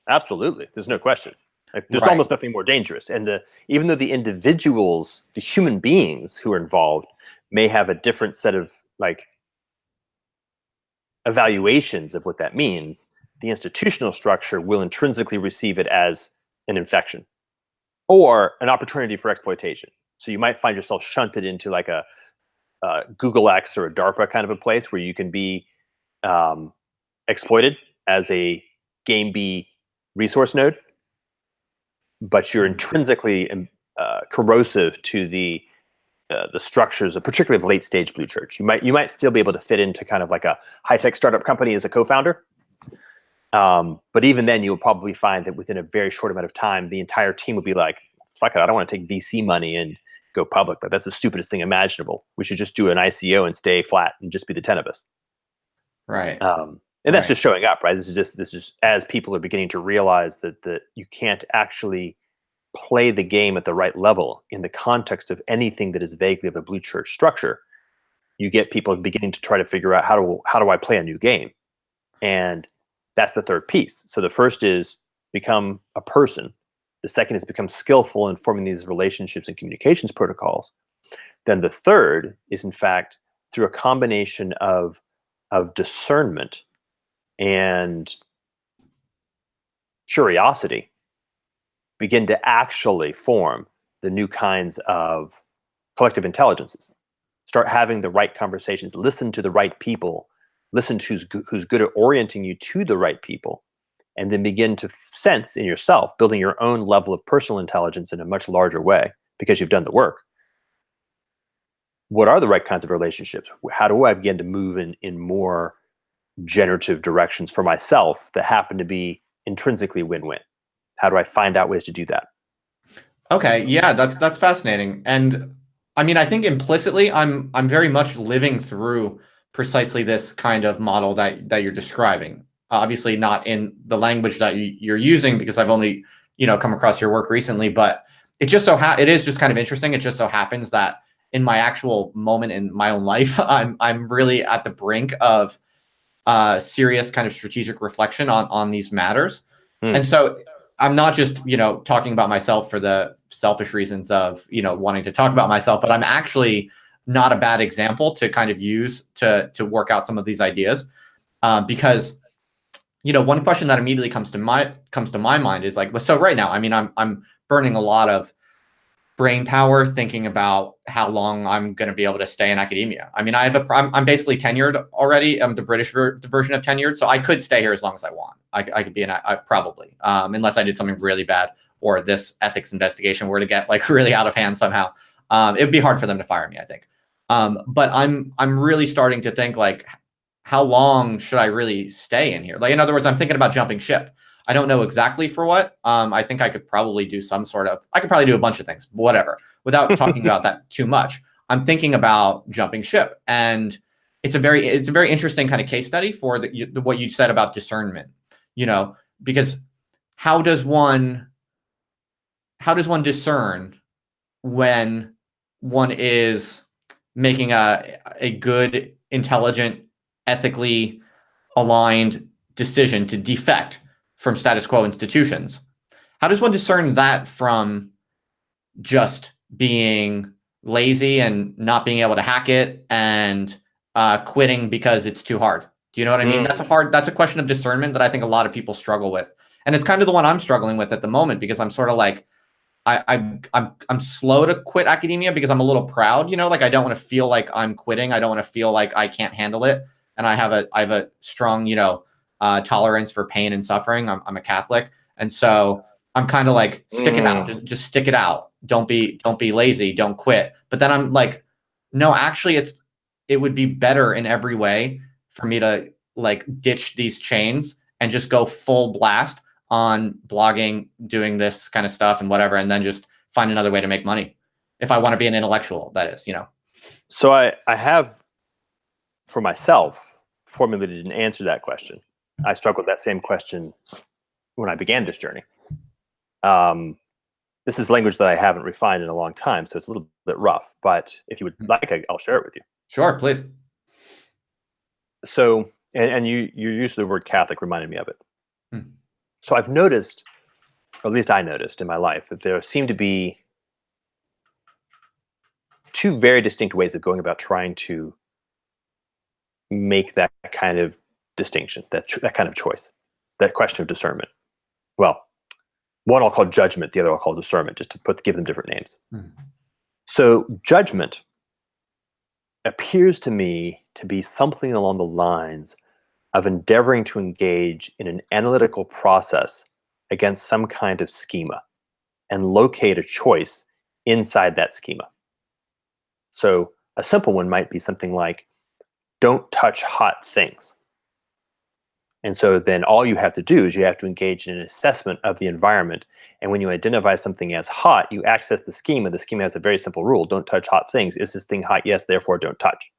absolutely. There's no question. Like, there's right. almost nothing more dangerous. And even though the individuals, the human beings who are involved may have a different set of like evaluations of what that means, the institutional structure will intrinsically receive it as an infection or an opportunity for exploitation. So you might find yourself shunted into like a Google X or a DARPA kind of a place where you can be exploited as a game B resource node, but you're intrinsically corrosive to the structures, particularly of late stage blue church. You might still be able to fit into kind of like a high tech startup company as a co-founder, but even then, you'll probably find that within a very short amount of time, the entire team will be like, "Fuck it, I don't want to take VC money and go public. But that's the stupidest thing imaginable. We should just do an ICO and stay flat and just be the 10 of us." Right. And that's just showing up, right? This is as people are beginning to realize that you can't actually play the game at the right level in the context of anything that is vaguely of a blue church structure. You get people beginning to try to figure out how do I play a new game, and that's the third piece. So the first is become a person. The second is become skillful in forming these relationships and communications protocols. Then the third is, in fact, through a combination of of discernment and curiosity begin to actually form the new kinds of collective intelligences. Start having the right conversations, listen to the right people, listen to who's good at orienting you to the right people, and then begin to sense in yourself, building your own level of personal intelligence in a much larger way because you've done the work. What are the right kinds of relationships? How do I begin to move in more generative directions for myself that happen to be intrinsically win-win? How do I find out ways to do that? Okay, yeah, that's fascinating. And I mean, I think implicitly I'm very much living through precisely this kind of model that you're describing. Obviously not in the language that you're using because I've only, come across your work recently, but it is just kind of interesting. It just so happens that in my actual moment in my own life, I'm really at the brink of serious kind of strategic reflection on these matters. And so I'm not just, talking about myself for the selfish reasons of, wanting to talk about myself, but I'm actually not a bad example to kind of use to work out some of these ideas. Because, one question that immediately comes to my mind is like, so right now, I mean, I'm burning a lot of brain power thinking about how long I'm going to be able to stay in academia. I mean, I'm basically tenured already. I'm the British version of tenured, so I could stay here as long as I want. I could be probably, unless I did something really bad or this ethics investigation were to get like really out of hand somehow. It would be hard for them to fire me, I think. But I'm really starting to think like, how long should I really stay in here? Like, in other words, I'm thinking about jumping ship. I don't know exactly for what. I think I could probably do I could probably do a bunch of things, whatever, without talking about that too much. I'm thinking about jumping ship, and it's a very interesting kind of case study for what you said about discernment. Because how does one discern when one is making a good, intelligent, ethically aligned decision to defect from status quo institutions? How does one discern that from just being lazy and not being able to hack it and quitting because it's too hard? Do you know what I mean? That's a question of discernment that I think a lot of people struggle with. And it's kind of the one I'm struggling with at the moment because I'm sort of like, I'm slow to quit academia because I'm a little proud, like I don't want to feel like I'm quitting. I don't want to feel like I can't handle it. And I have a strong, tolerance for pain and suffering. I'm a Catholic. And so I'm kind of like, stick it out, just stick it out. Don't be lazy. Don't quit. But then I'm like, no, actually it would be better in every way for me to like ditch these chains and just go full blast on blogging, doing this kind of stuff and whatever, and then just find another way to make money. If I want to be an intellectual, that is, So I have, for myself, formulated an answer to that question. I struggled with that same question when I began this journey. This is language that I haven't refined in a long time, so it's a little bit rough. But if you would like, I'll share it with you. Sure, please. So, and you use the word Catholic reminded me of it. So I've noticed, or at least I noticed in my life, that there seem to be two very distinct ways of going about trying to make that kind of distinction, that kind of choice, that question of discernment. Well, one I'll call judgment, the other I'll call discernment, just to give them different names. So judgment appears to me to be something along the lines of endeavoring to engage in an analytical process against some kind of schema and locate a choice inside that schema. So a simple one might be something like, don't touch hot things. And so then all you have to do is you have to engage in an assessment of the environment. And when you identify something as hot, you access the schema. The schema has a very simple rule: don't touch hot things. Is this thing hot? Yes, therefore don't touch.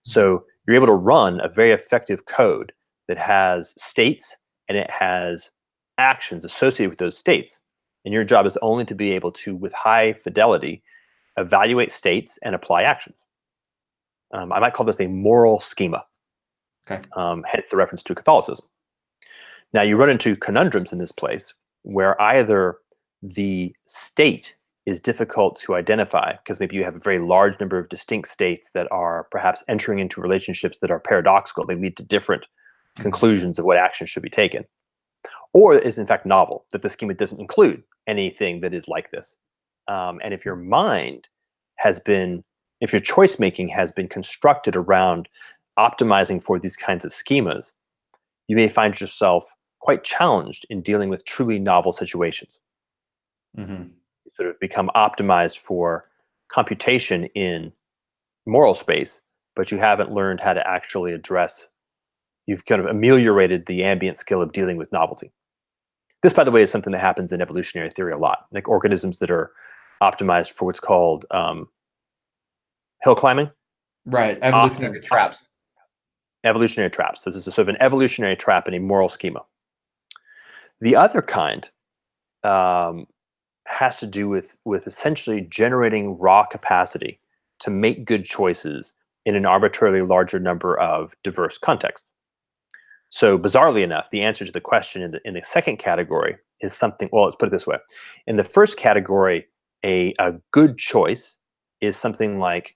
So you're able to run a very effective code that has states and it has actions associated with those states. And your job is only to be able to, with high fidelity, evaluate states and apply actions. I might call this a moral schema. Okay. Hence the reference to Catholicism. Now you run into conundrums in this place where either the state is difficult to identify because maybe you have a very large number of distinct states that are perhaps entering into relationships that are paradoxical. They lead to different conclusions of what action should be taken. Or is in fact novel, that the schema doesn't include anything that is like this. And if your mind has been, if your choice making has been constructed around optimizing for these kinds of schemas, you may find yourself quite challenged in dealing with truly novel situations. Mm-hmm. You sort of become optimized for computation in moral space, but you haven't learned how to actually address, you've kind of ameliorated the ambient skill of dealing with novelty. This, by the way, is something that happens in evolutionary theory a lot, like organisms that are optimized for what's called hill climbing. Right. Evolutionary traps. Evolutionary traps. So this is sort of an evolutionary trap in a moral schema. The other kind has to do with essentially generating raw capacity to make good choices in an arbitrarily larger number of diverse contexts. So bizarrely enough, the answer to the question in the second category is something, well, let's put it this way. In the first category, a good choice is something like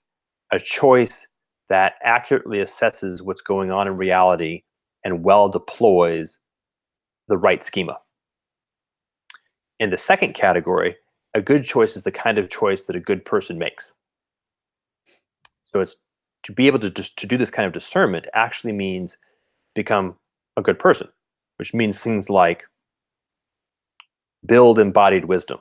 a choice that accurately assesses what's going on in reality and well deploys the right schema. In the second category, a good choice is the kind of choice that a good person makes. So it's to be able to do this kind of discernment actually means become a good person, which means things like build embodied wisdom.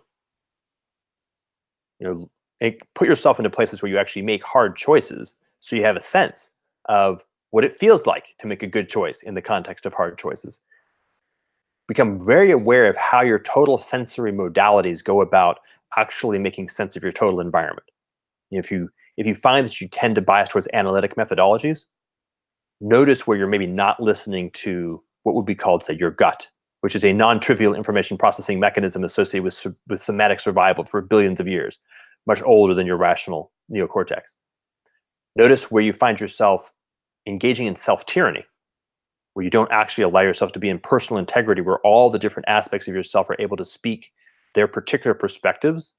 Put yourself into places where you actually make hard choices, so you have a sense of what it feels like to make a good choice in the context of hard choices. Become very aware of how your total sensory modalities go about actually making sense of your total environment. If you find that you tend to bias towards analytic methodologies, notice where you're maybe not listening to what would be called, say, your gut, which is a non-trivial information processing mechanism associated with somatic survival for billions of years, much older than your rational neocortex. Notice where you find yourself engaging in self-tyranny, where you don't actually allow yourself to be in personal integrity, where all the different aspects of yourself are able to speak their particular perspectives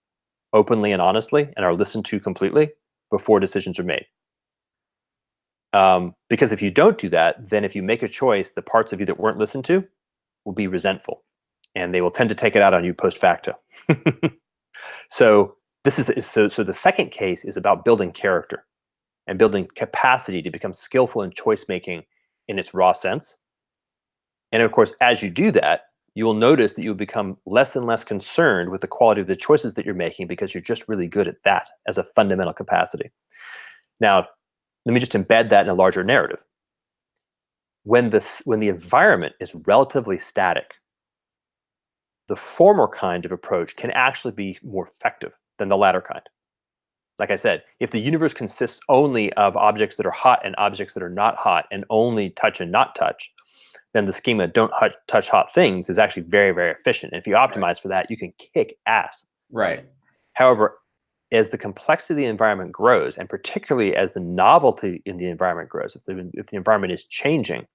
openly and honestly and are listened to completely before decisions are made. Because if you don't do that, then if you make a choice, the parts of you that weren't listened to will be resentful, and they will tend to take it out on you post facto. So the second case is about building character and building capacity to become skillful in choice making in its raw sense. And of course, as you do that, you will notice that you'll become less and less concerned with the quality of the choices that you're making because you're just really good at that as a fundamental capacity. Now, let me just embed that in a larger narrative. When the environment is relatively static, the former kind of approach can actually be more effective than the latter kind. Like I said, if the universe consists only of objects that are hot and objects that are not hot, and only touch and not touch, then the schema don't touch hot things is actually very, very efficient. And if you optimize for that, you can kick ass. Right. However, as the complexity of the environment grows, and particularly as the novelty in the environment grows, if the environment is changing,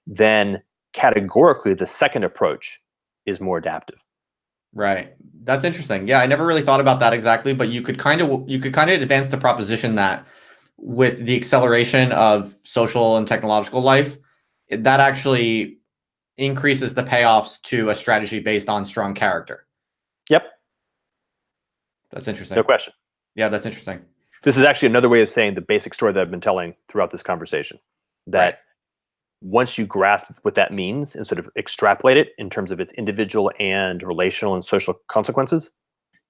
then categorically the second approach is more adaptive. Right. That's interesting. Yeah, I never really thought about that exactly, but you could kind of advance the proposition that with the acceleration of social and technological life, that actually increases the payoffs to a strategy based on strong character. Yep. That's interesting. No question. Yeah, that's interesting. This is actually another way of saying the basic story that I've been telling throughout this conversation. That Right. Once you grasp what that means and sort of extrapolate it in terms of its individual and relational and social consequences,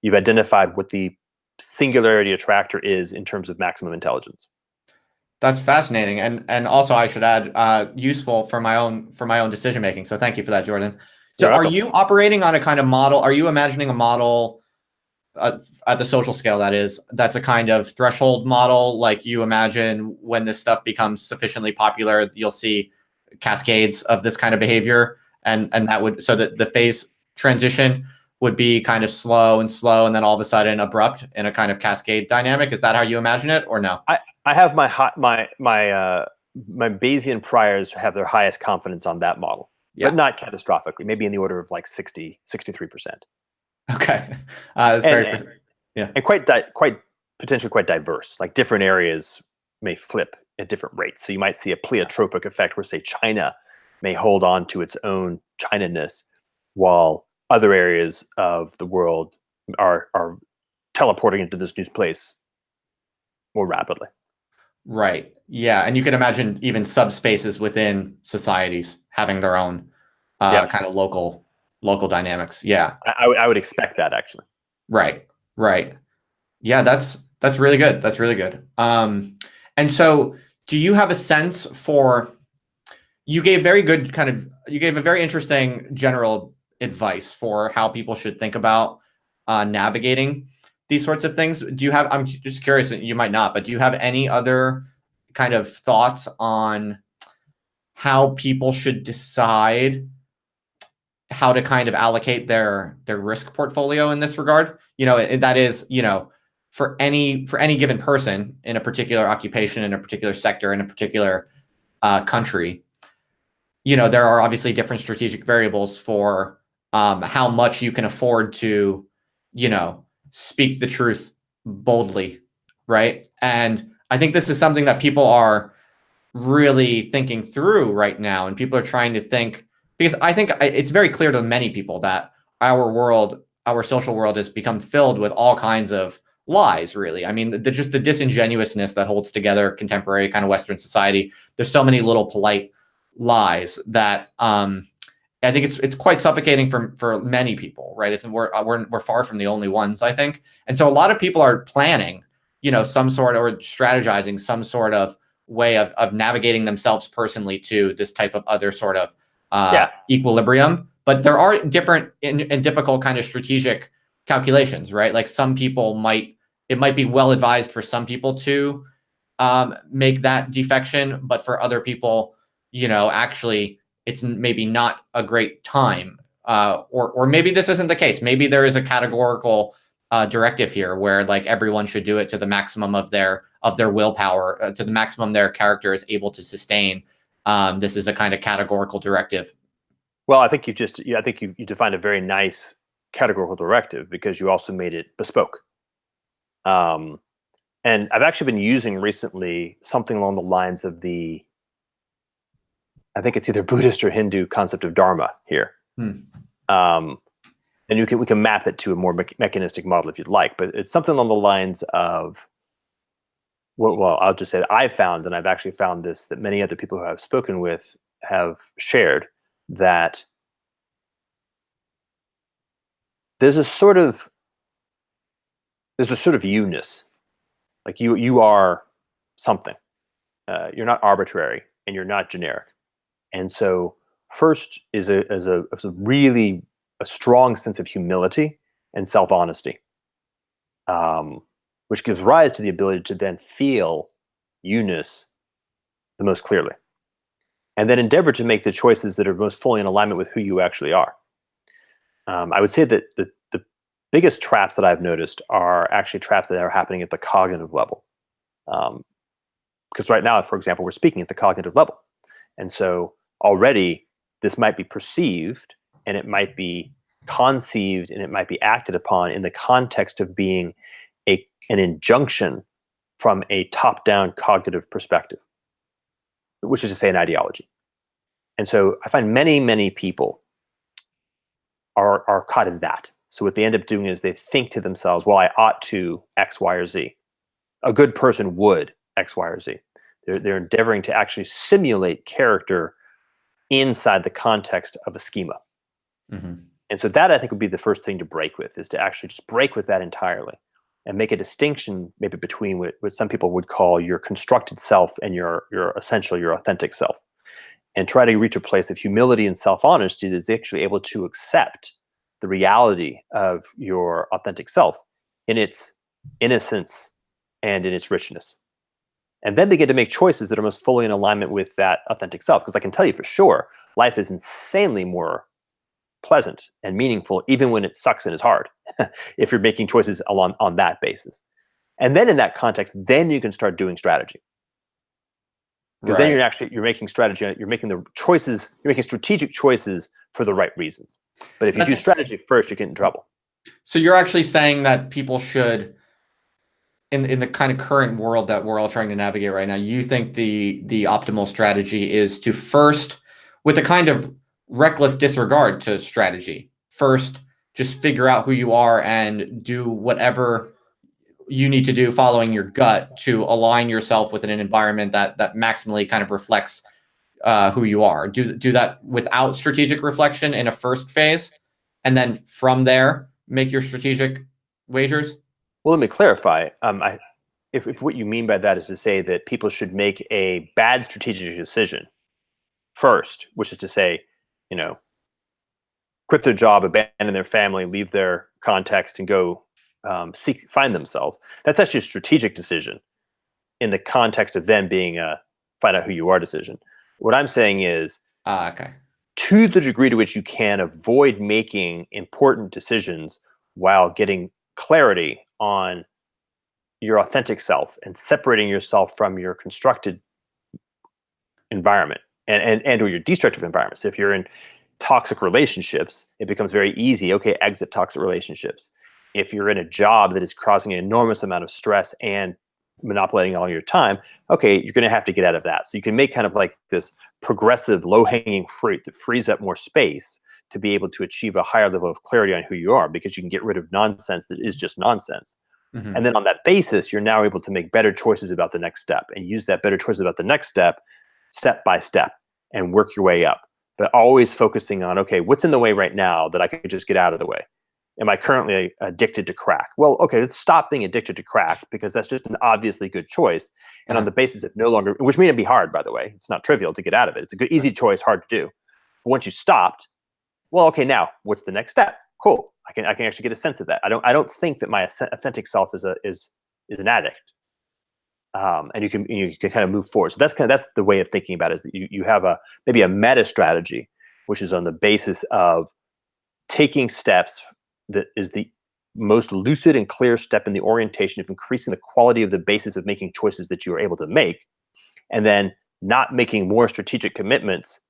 you've identified what the singularity attractor is in terms of maximum intelligence. That's fascinating, and also I should add, useful for my own decision making. So thank you for that, Jordan. So You're are welcome. you operating on a kind of model? Are you imagining a model at the social scale, that is, that's a kind of threshold model, like you imagine when this stuff becomes sufficiently popular, you'll see cascades of this kind of behavior, and that would, so that the phase transition would be kind of slow, and then all of a sudden abrupt in a kind of cascade dynamic? Is that how you imagine it, or no? I have my Bayesian priors have their highest confidence on that model, but not catastrophically, maybe in the order of like 63%. Okay. That's very Yeah. and quite potentially quite diverse. Like different areas may flip at different rates. So you might see a pleiotropic effect where, say, China may hold on to its own China-ness, while other areas of the world are teleporting into this new place more rapidly. Right. Yeah. And you can imagine even subspaces within societies having their own Yep. kind of local dynamics. Yeah. I would expect that, actually. Right. Right. Yeah, that's really good. That's really good. And so do you have a sense for, you gave a very interesting general advice for how people should think about navigating these sorts of things. Do you have, I'm just curious, you might not, but do you have any other kind of thoughts on how people should decide how to kind of allocate their risk portfolio in this regard? That is, for any given person in a particular occupation, in a particular sector, in a particular country, there are obviously different strategic variables for how much you can afford to, speak the truth boldly, right? And I think this is something that people are really thinking through right now, and people are trying to think, because I think it's very clear to many people that our social world has become filled with all kinds of lies, really. I mean, just the disingenuousness that holds together contemporary kind of Western society. There's so many little polite lies that I think it's quite suffocating for many people, right? We're far from the only ones, I think. And so a lot of people are planning, some sort, or strategizing some sort of way of navigating themselves personally to this type of other sort of equilibrium. But there are different and difficult kind of strategic calculations, right? Like it might be well advised for some people to make that defection, but for other people, actually it's maybe not a great time. Or maybe this isn't the case. Maybe there is a categorical directive here where like everyone should do it to the maximum of their willpower, to the maximum their character is able to sustain. This is a kind of categorical directive. Well, I think you defined a very nice categorical directive, because you also made it bespoke. And I've actually been using recently something along the lines of I think it's either Buddhist or Hindu concept of dharma here. And we can map it to a more mechanistic model if you'd like, but it's something along the lines of, well, I'll just say that I've found, and I've actually found this, that many other people who I've spoken with have shared, that there's a sort of you-ness. Like you are something. You're not arbitrary, and you're not generic. And so first is a really a strong sense of humility and self-honesty, which gives rise to the ability to then feel you-ness the most clearly, and then endeavor to make the choices that are most fully in alignment with who you actually are. I would say that the biggest traps that I've noticed are actually traps that are happening at the cognitive level. Because right now, for example, we're speaking at the cognitive level. And so already this might be perceived, and it might be conceived, and it might be acted upon in the context of being an injunction from a top-down cognitive perspective, which is to say an ideology. And so I find many, many people are caught in that. So what they end up doing is they think to themselves, well, I ought to X, Y, or Z. A good person would X, Y, or Z. They're endeavoring to actually simulate character inside the context of a schema. Mm-hmm. And so that, I think, would be the first thing to break with, is to actually just break with that entirely and make a distinction maybe between what some people would call your constructed self and your essential, your authentic self. And try to reach a place of humility and self-honesty that is actually able to accept the reality of your authentic self in its innocence and in its richness. And then begin to make choices that are most fully in alignment with that authentic self. Because I can tell you for sure, life is insanely more pleasant and meaningful, even when it sucks and is hard, if you're making choices on that basis. And then in that context, then you can start doing strategy. Because then you're making strategy, you're making strategic choices for the right reasons. But if you do strategy first, you get in trouble. So you're actually saying that people should, in the kind of current world that we're all trying to navigate right now, you think the optimal strategy is to first, with a kind of reckless disregard to strategy, first just figure out who you are and do whatever you need to do following your gut to align yourself with an environment that maximally kind of reflects who you are. Do that without strategic reflection in a first phase, and then from there make your strategic wagers. Well, let me clarify. If what you mean by that is to say that people should make a bad strategic decision first, which is to say, you know, quit their job, abandon their family, leave their context, and go find themselves. That's actually a strategic decision in the context of them being a find out who you are decision. What I'm saying is, Okay. to the degree to which you can avoid making important decisions while getting clarity on your authentic self and separating yourself from your constructed environment and or your destructive environment. So if you're in toxic relationships, it becomes very easy. Okay, exit toxic relationships. If you're in a job that is causing an enormous amount of stress and monopolizing all your time, okay, you're going to have to get out of that. So you can make kind of like this progressive low-hanging fruit that frees up more space to be able to achieve a higher level of clarity on who you are, because you can get rid of nonsense that is just nonsense. Mm-hmm. And then on that basis, you're now able to make better choices about the next step and use that better choices about the next step by step, and work your way up. But always focusing on, okay, what's in the way right now that I could just get out of the way? Am I currently addicted to crack? Well, okay, let's stop being addicted to crack, because that's just an obviously good choice. And on the basis of no longer, which may not be hard, by the way, it's not trivial to get out of it. It's a good, easy choice, hard to do. But once you stopped, well, okay, now what's the next step? Cool. I can actually get a sense of that. I don't think that my authentic self is an addict. And you can kind of move forward. So that's the way of thinking about it, is that you have maybe a meta strategy, which is on the basis of taking steps that is the most lucid and clear step in the orientation of increasing the quality of the basis of making choices that you are able to make, and then not making more strategic commitments,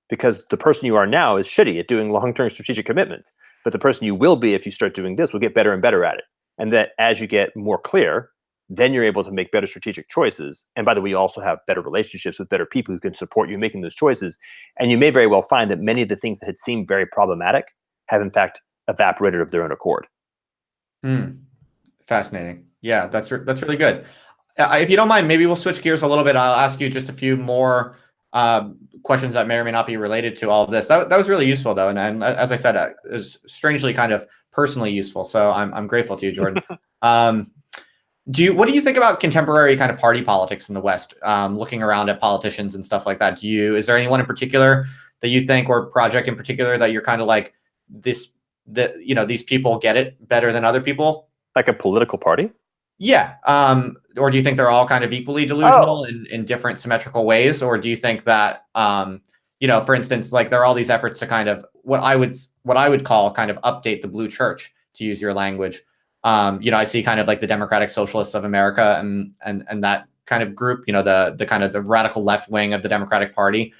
because the person you are now is shitty at doing long-term strategic commitments. But the person you will be if you start doing this will get better and better at it. And that as you get more clear, then you're able to make better strategic choices. And by the way, you also have better relationships with better people who can support you in making those choices. And you may very well find that many of the things that had seemed very problematic have in fact evaporated of their own accord. Fascinating. Yeah, that's really good. If you don't mind, maybe we'll switch gears a little bit. I'll ask you just a few more questions that may or may not be related to all of this. That was really useful, though, and as I said, it was strangely kind of personally useful. So I'm grateful to you, Jordan. What do you think about contemporary kind of party politics in the West? Looking around at politicians and stuff like that, is there anyone in particular that you think, or project in particular, that you're kind of like these people get it better than other people? Like a political party? Yeah. Or do you think they're all kind of equally delusional in different symmetrical ways? Or do you think that, for instance, like there are all these efforts to kind of what I would call kind of update the blue church, to use your language. I see kind of like the Democratic Socialists of America and that kind of group, the kind of the radical left wing of the Democratic Party.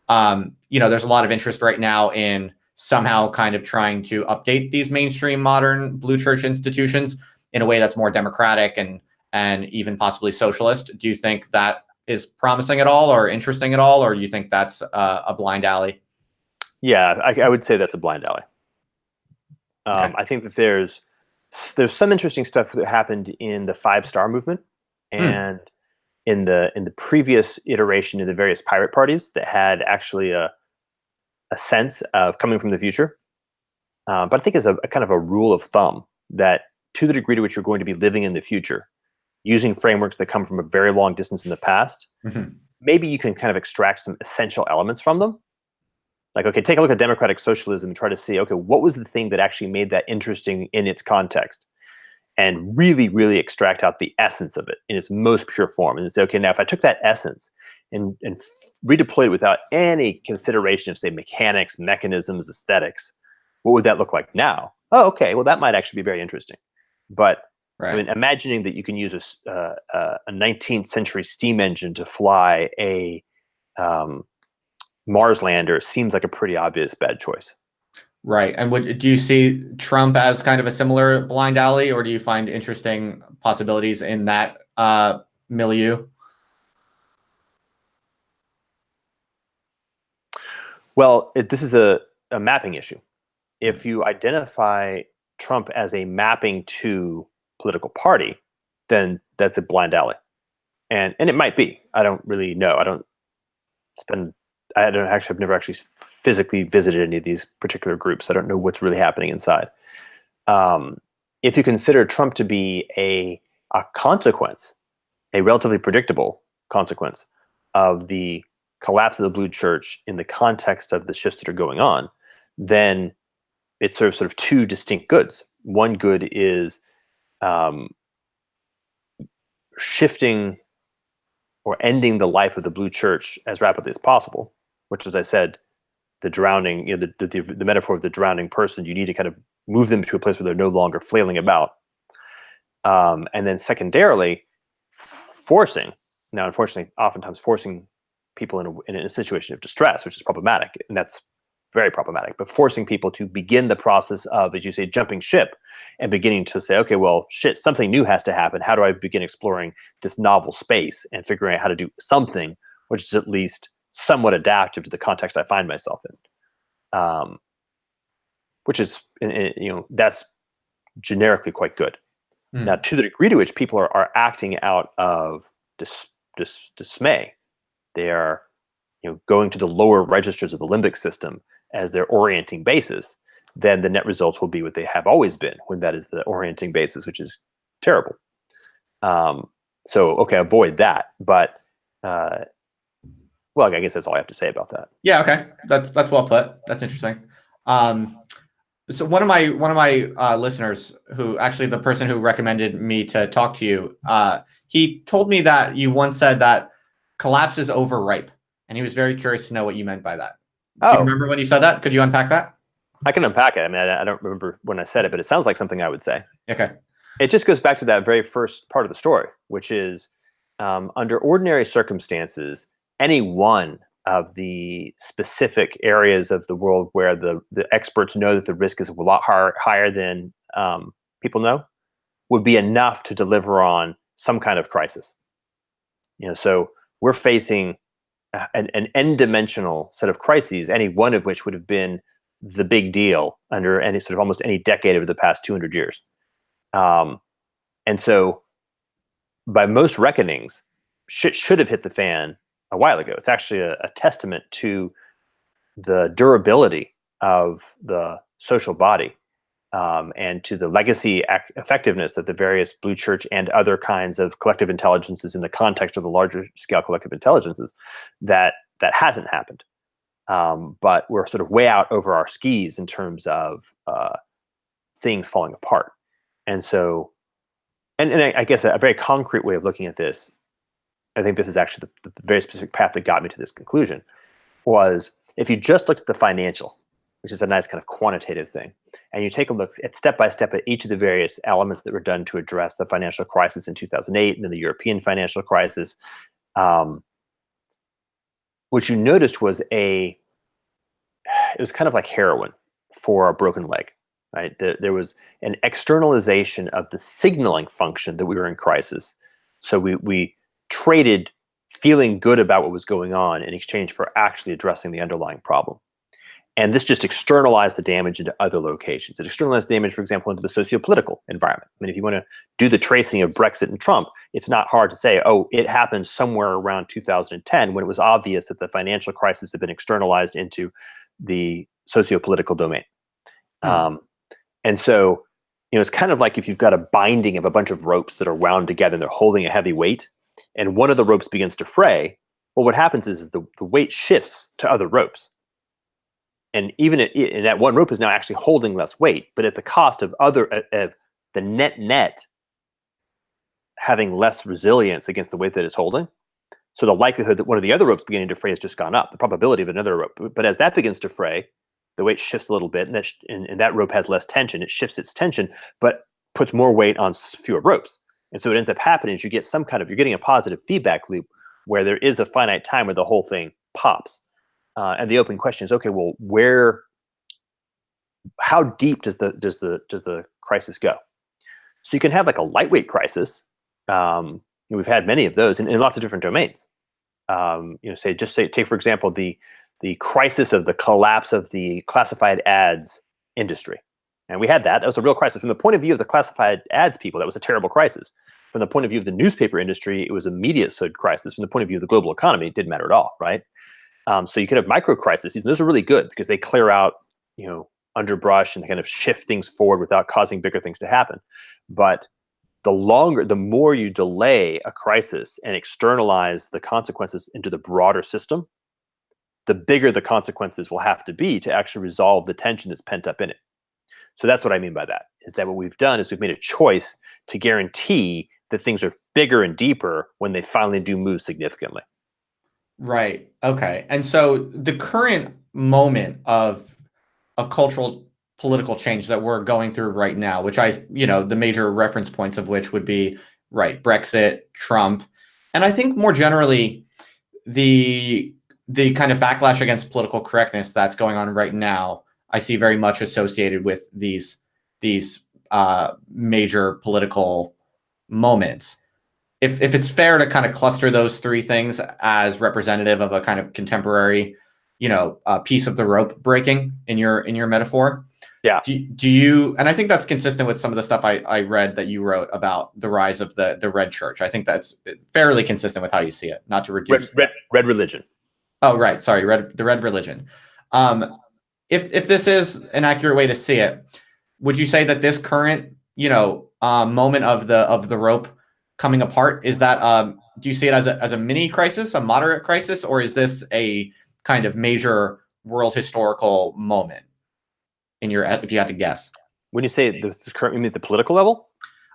There's a lot of interest right now in somehow kind of trying to update these mainstream modern blue church institutions in a way that's more democratic and even possibly socialist. Do you think that is promising at all, or interesting at all, or do you think that's a blind alley? Yeah, I would say that's a blind alley. Okay. I think that there's some interesting stuff that happened in the 5-star movement and in the previous iteration of the various pirate parties that had actually a sense of coming from the future. But I think as a kind of a rule of thumb, that to the degree to which you're going to be living in the future, using frameworks that come from a very long distance in the past, maybe you can kind of extract some essential elements from them. Like, okay, take a look at democratic socialism and try to see, okay, what was the thing that actually made that interesting in its context? And really, really extract out the essence of it in its most pure form. And say, okay, now if I took that essence and redeployed it without any consideration of, say, mechanics, mechanisms, aesthetics, what would that look like now? Oh, okay, well, that might actually be very interesting. But right. I mean, imagining that you can use a 19th century steam engine to fly a Mars lander seems like a pretty obvious bad choice. Right. And do you see Trump as kind of a similar blind alley, or do you find interesting possibilities in that milieu? Well, this is a mapping issue. If you identify Trump as a mapping to political party, then that's a blind alley. And it might be. I don't really know. I've never actually physically visited any of these particular groups. I don't know what's really happening inside. If you consider Trump to be a consequence, a relatively predictable consequence of the collapse of the blue church in the context of the shifts that are going on, then it serves sort of two distinct goods. One good is um, shifting or ending the life of the blue church as rapidly as possible, which, as I said, the drowning, the metaphor of the drowning person, you need to kind of move them to a place where they're no longer flailing about. And then secondarily, forcing, now unfortunately, oftentimes forcing people in a situation of distress, which is problematic, and that's very problematic, but forcing people to begin the process of, as you say, jumping ship and beginning to say, okay, well, shit, something new has to happen. How do I begin exploring this novel space and figuring out how to do something which is at least somewhat adaptive to the context I find myself in? Which is, that's generically quite good. Now, to the degree to which people are acting out of dismay, they are, going to the lower registers of the limbic system as their orienting basis, then the net results will be what they have always been when that is the orienting basis, which is terrible. So, okay, avoid that. But, well, I guess that's all I have to say about that. Yeah, okay, that's well put. That's interesting. So one of my listeners, who actually the person who recommended me to talk to you, he told me that you once said that collapse is overripe, and he was very curious to know what you meant by that. Do you remember when you said that? Could you unpack that? I can unpack it. I mean, I don't remember when I said it, but it sounds like something I would say. Okay. It just goes back to that very first part of the story, which is under ordinary circumstances, any one of the specific areas of the world where the experts know that the risk is a lot higher than people know would be enough to deliver on some kind of crisis. So we're facing an n-dimensional set of crises, any one of which would have been the big deal under any sort of almost any decade over the past 200 years. And so by most reckonings, shit should have hit the fan a while ago. It's actually a testament to the durability of the social body and to the legacy effectiveness of the various blue church and other kinds of collective intelligences in the context of the larger scale collective intelligences that hasn't happened. But we're sort of way out over our skis in terms of things falling apart. And so, and I guess a very concrete way of looking at this, I think this is actually the very specific path that got me to this conclusion, was if you just looked at the financial, which is a nice kind of quantitative thing, and you take a look at step by step at each of the various elements that were done to address the financial crisis in 2008 and then the European financial crisis, what you noticed was it was kind of like heroin for a broken leg. Right? There was an externalization of the signaling function that we were in crisis. So we traded feeling good about what was going on in exchange for actually addressing the underlying problem. And this just externalized the damage into other locations. It externalized damage, for example, into the socio-political environment. I mean, if you want to do the tracing of Brexit and Trump, it's not hard to say, oh, it happened somewhere around 2010 when it was obvious that the financial crisis had been externalized into the socio-political domain. And so, it's kind of like if you've got a binding of a bunch of ropes that are wound together and they're holding a heavy weight, and one of the ropes begins to fray, well, what happens is the weight shifts to other ropes. And even and that one rope is now actually holding less weight, but at the cost of the net having less resilience against the weight that it's holding. So the likelihood that one of the other ropes beginning to fray has just gone up, the probability of another rope. But as that begins to fray, the weight shifts a little bit, and that rope has less tension. It shifts its tension, but puts more weight on fewer ropes. And so what ends up happening is you're getting a positive feedback loop where there is a finite time where the whole thing pops. And the open question is, okay, well, where how deep does the crisis go? So you can have like a lightweight crisis. We've had many of those in lots of different domains. Take for example the crisis of the collapse of the classified ads industry, and we had that. That was a real crisis from the point of view of the classified ads people. That was a terrible crisis. From the point of view of the newspaper industry, it was a media crisis. From the point of view of the global economy, it didn't matter at all, right? So you could have micro crises, and those are really good because they clear out, underbrush and kind of shift things forward without causing bigger things to happen. But the more you delay a crisis and externalize the consequences into the broader system, the bigger the consequences will have to be to actually resolve the tension that's pent up in it. So that's what I mean by that, is that what we've done is we've made a choice to guarantee that things are bigger and deeper when they finally do move significantly. Right. Okay. And so the current moment of cultural political change that we're going through right now, which the major reference points of which would be, right, Brexit, Trump, and I think more generally the kind of backlash against political correctness that's going on right now, I see very much associated with these major political moments. If it's fair to kind of cluster those three things as representative of a kind of contemporary, piece of the rope breaking in your metaphor. Yeah. Do you, and I think that's consistent with some of the stuff I read that you wrote about the rise of the red church. I think that's fairly consistent with how you see it, not to reduce red religion. Oh, right. Sorry. The red religion. If this is an accurate way to see it, would you say that this current, moment of the rope coming apart, is that, do you see it as a mini crisis, a moderate crisis, or is this a kind of major world historical moment if you had to guess? When you say this current, you mean at the political level?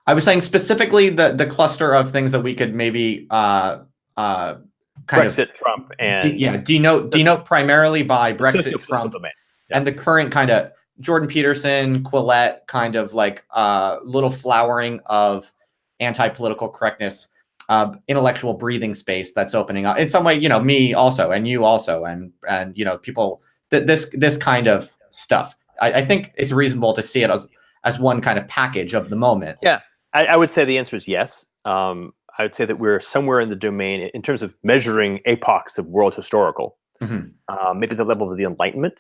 I was saying specifically the cluster of things that we could maybe Brexit, Trump, and denote primarily by Brexit, Trump, yeah. and the current kind of Jordan Peterson, Quillette kind of like little flowering of anti-political correctness, intellectual breathing space that's opening up in some way. Me also, and you also, and people. This kind of stuff. I think it's reasonable to see it as one kind of package of the moment. Yeah, I would say the answer is yes. I would say that we're somewhere in the domain in terms of measuring epochs of world historical. Mm-hmm. Maybe the level of the Enlightenment.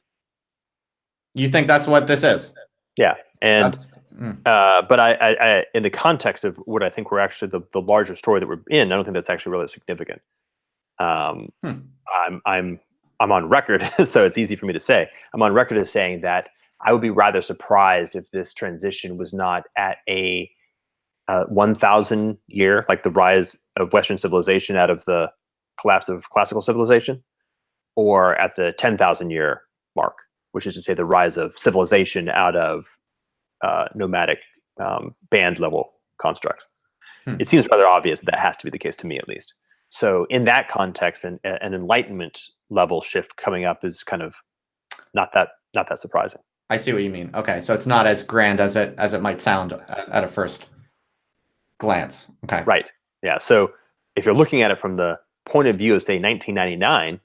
You think that's what this is? Yeah, and but I in the context of what I think we're actually the larger story that we're in, I don't think that's actually really significant. I'm on record, so it's easy for me to say. I'm on record as saying that I would be rather surprised if this transition was not at a 1,000 year, like the rise of Western civilization out of the collapse of classical civilization, or at the 10,000 year mark, which is to say the rise of civilization out of nomadic band level constructs. It seems rather obvious that has to be the case to me, at least. So in that context, an Enlightenment level shift coming up is kind of not that surprising. I see what you mean. Okay, so it's not as grand as it might sound at a first glance. Okay. Right. Yeah. So if you're looking at it from the point of view of, say, 1999,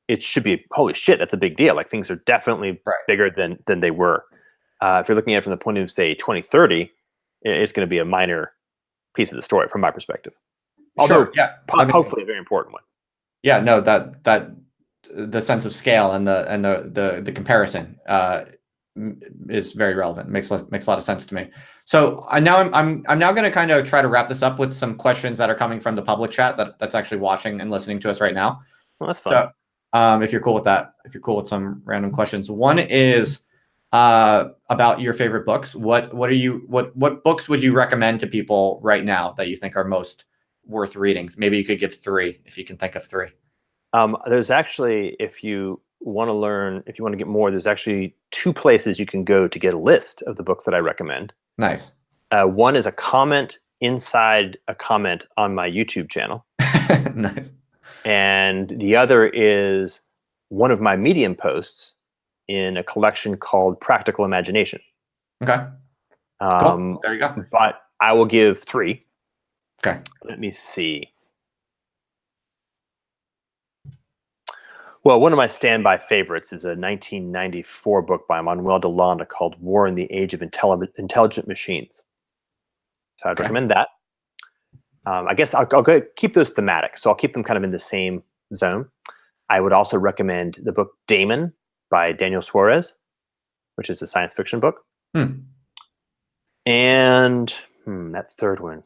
it should be, holy shit, that's a big deal. Like things are definitely bigger than they were. If you're looking at it from the point of, say, 2030, it's going to be a minor piece of the story from my perspective. Although, hopefully a very important one. Yeah, no, that the sense of scale and the comparison is very relevant. Makes a lot of sense to me. So I'm now going to kind of try to wrap this up with some questions that are coming from the public chat that's actually watching and listening to us right now. Well, that's fun. So, if you're cool with that, if you're cool with some random questions, one is about your favorite books. What books would you recommend to people right now that you think are most worth reading? Maybe you could give 3 if you can think of 3. There's actually, if you want to get more, there's actually 2 places you can go to get a list of the books that I recommend. Nice. One is a comment inside a comment on my YouTube channel. Nice. And the other is one of my Medium posts in a collection called Practical Imagination. Okay. Cool. There you go. But I will give 3. Okay. Let me see. Well, one of my standby favorites is a 1994 book by Manuel de Landa called War in the Age of Intelligent Machines. So I'd recommend that. I guess I'll go keep those thematic. So I'll keep them kind of in the same zone. I would also recommend the book Daemon by Daniel Suarez, which is a science fiction book. And that third one.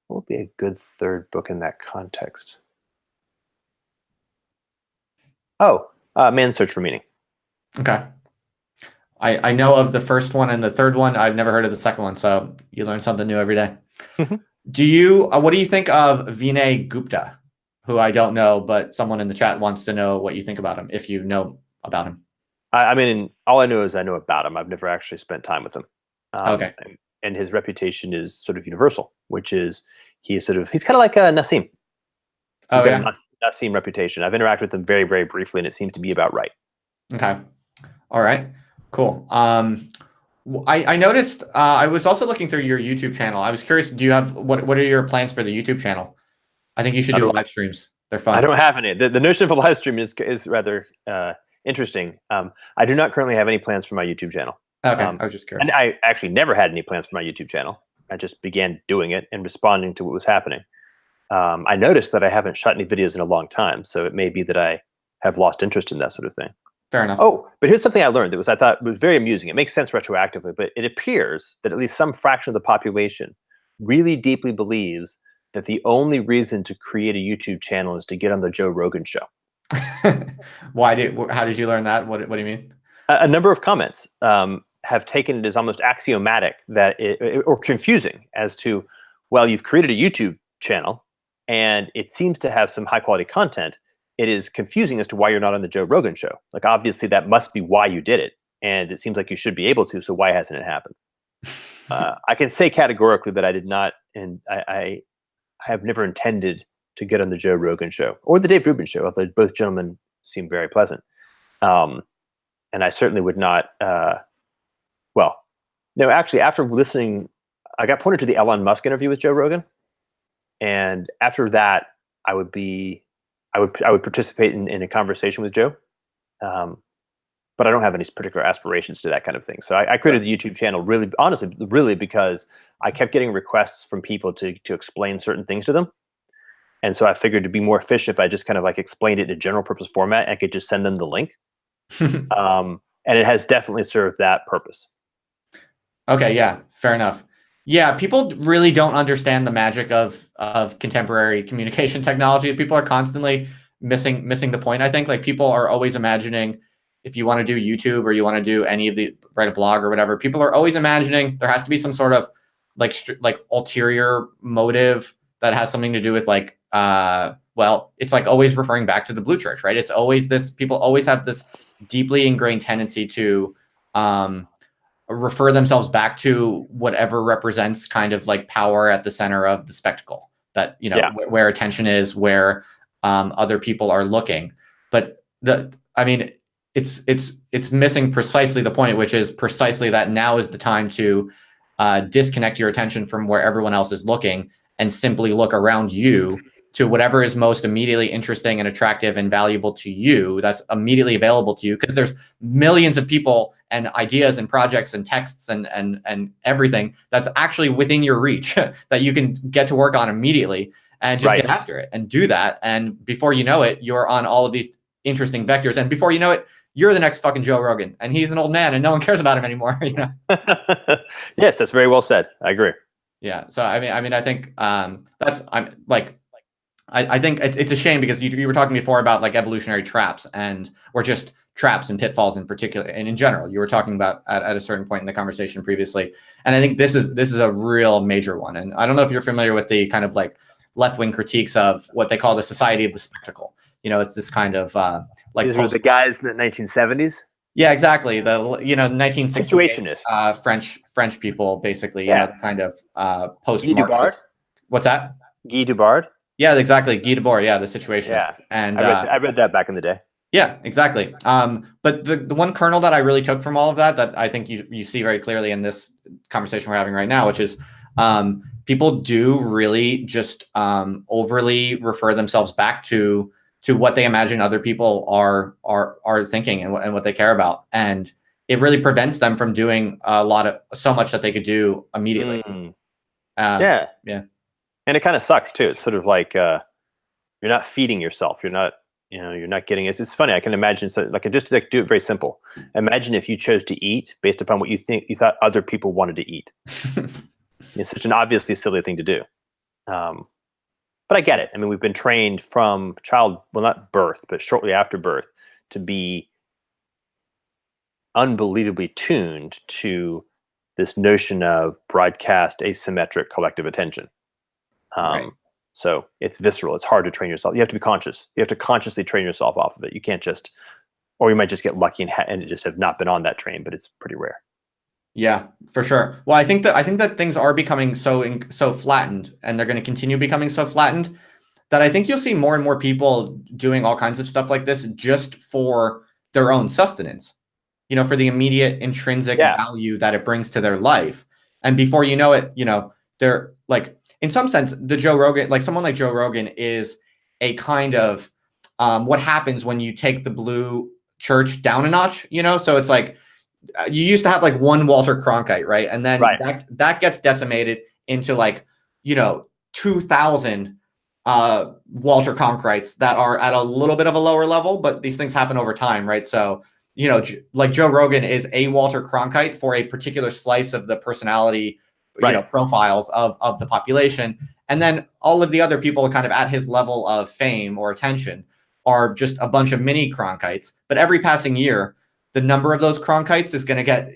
What would be a good third book in that context? Oh, Man's Search for Meaning. Okay. I know of the first one and the third one. I've never heard of the second one, so you learn something new every day. Do you? What do you think of Vinay Gupta, who I don't know, but someone in the chat wants to know what you think about him, if you know about him? I mean, all I know is I know about him. I've never actually spent time with him. Okay. And his reputation is sort of universal, which is he's kind of like Nassim. He's got a Nassim reputation. I've interacted with him very, very briefly, and it seems to be about right. Okay. All right. Cool. I noticed. I was also looking through your YouTube channel. I was curious. Do you have what are your plans for the YouTube channel? I think you should do live streams. They're fun. I don't have any. The notion of a live stream is rather interesting. I do not currently have any plans for my YouTube channel. Okay. I was just curious. And I actually never had any plans for my YouTube channel. I just began doing it and responding to what was happening. I noticed that I haven't shot any videos in a long time, so it may be that I have lost interest in that sort of thing. Fair enough. Oh, but here's something I learned that I thought was very amusing. It makes sense retroactively, but it appears that at least some fraction of the population really deeply believes that the only reason to create a YouTube channel is to get on the Joe Rogan show. How did you learn that? What do you mean? A number of comments have taken it as almost axiomatic that or confusing as to, well, you've created a YouTube channel and it seems to have some high quality content. It is confusing as to why you're not on the Joe Rogan show. Like, obviously that must be why you did it. And it seems like you should be able to. So why hasn't it happened? I can say categorically that I did not. And I have never intended to get on the Joe Rogan show or the Dave Rubin show, although both gentlemen seem very pleasant. And I certainly would not, no, actually after listening, I got pointed to the Elon Musk interview with Joe Rogan. And after that, I would participate in a conversation with Joe. But I don't have any particular aspirations to that kind of thing. So I created the YouTube channel really, honestly, really because I kept getting requests from people to explain certain things to them. And so I figured it'd be more efficient if I just kind of like explained it in a general purpose format. I could just send them the link. And it has definitely served that purpose. Okay, yeah, fair enough. Yeah, people really don't understand the magic of contemporary communication technology. People are constantly missing the point. I think like people are always imagining, if you want to do YouTube or you want to do any of the write a blog or whatever, people are always imagining there has to be some sort of like ulterior motive that has something to do with like it's like always referring back to the blue church, right? It's always this, people always have this deeply ingrained tendency to refer themselves back to whatever represents kind of like power at the center of the spectacle, that, you know, where attention is, where other people are looking. But it's missing precisely the point, which is precisely that now is the time to disconnect your attention from where everyone else is looking and simply look around you to whatever is most immediately interesting and attractive and valuable to you, that's immediately available to you, because there's millions of people and ideas and projects and texts and everything that's actually within your reach that you can get to work on immediately and just get after it and do that. And before you know it, you're on all of these interesting vectors. And before you know it, you're the next fucking Joe Rogan, and he's an old man and no one cares about him anymore. You know? Yes, that's very well said. I agree. Yeah. So, I think I think it's a shame, because you were talking before about like evolutionary traps or just traps and pitfalls in particular, and in general, you were talking about at a certain point in the conversation previously. And I think this is a real major one. And I don't know if you're familiar with the kind of like left-wing critiques of what they call the society of the spectacle. You know, it's this kind of like these were the guys in the 1970s. Yeah, exactly. The 1960s Situationists, French people, basically. You know, kind of post-Marxist. What's that? Guy Debord. Yeah, exactly. Guy Debord. Yeah, the Situationists. Yeah. And I read that back in the day. Yeah, exactly. But the one kernel that I really took from all of that I think you see very clearly in this conversation we're having right now, which is people do really just overly refer themselves back to to what they imagine other people are thinking and what they care about, and it really prevents them from doing so much that they could do immediately. Yeah, yeah, and it kind of sucks too. It's sort of like you're not feeding yourself. You're not, you're not getting it. It's funny. I can imagine, so like, just like do it very simple. Imagine if you chose to eat based upon what you thought other people wanted to eat. It's such an obviously silly thing to do. But I get it. I mean, we've been trained from not birth, but shortly after birth, to be unbelievably tuned to this notion of broadcast asymmetric collective attention. Right. So it's visceral. It's hard to train yourself. You have to be conscious. You have to consciously train yourself off of it. You can't just, or you might just get lucky and just have not been on that train, but it's pretty rare. Yeah, for sure. Well, I think that things are becoming so flattened, and they're going to continue becoming so flattened, that I think you'll see more and more people doing all kinds of stuff like this just for their own sustenance, for the immediate intrinsic value that it brings to their life. And before you know it, they're like, in some sense, someone like Joe Rogan is a kind of what happens when you take the blue church down a notch, so it's like, you used to have like one Walter Cronkite, right? And then that gets decimated into 2,000 Walter Cronkites that are at a little bit of a lower level, but these things happen over time, right? So, like Joe Rogan is a Walter Cronkite for a particular slice of the personality, profiles of the population. And then all of the other people kind of at his level of fame or attention are just a bunch of mini Cronkites. But every passing year, the number of those Cronkites is going to get,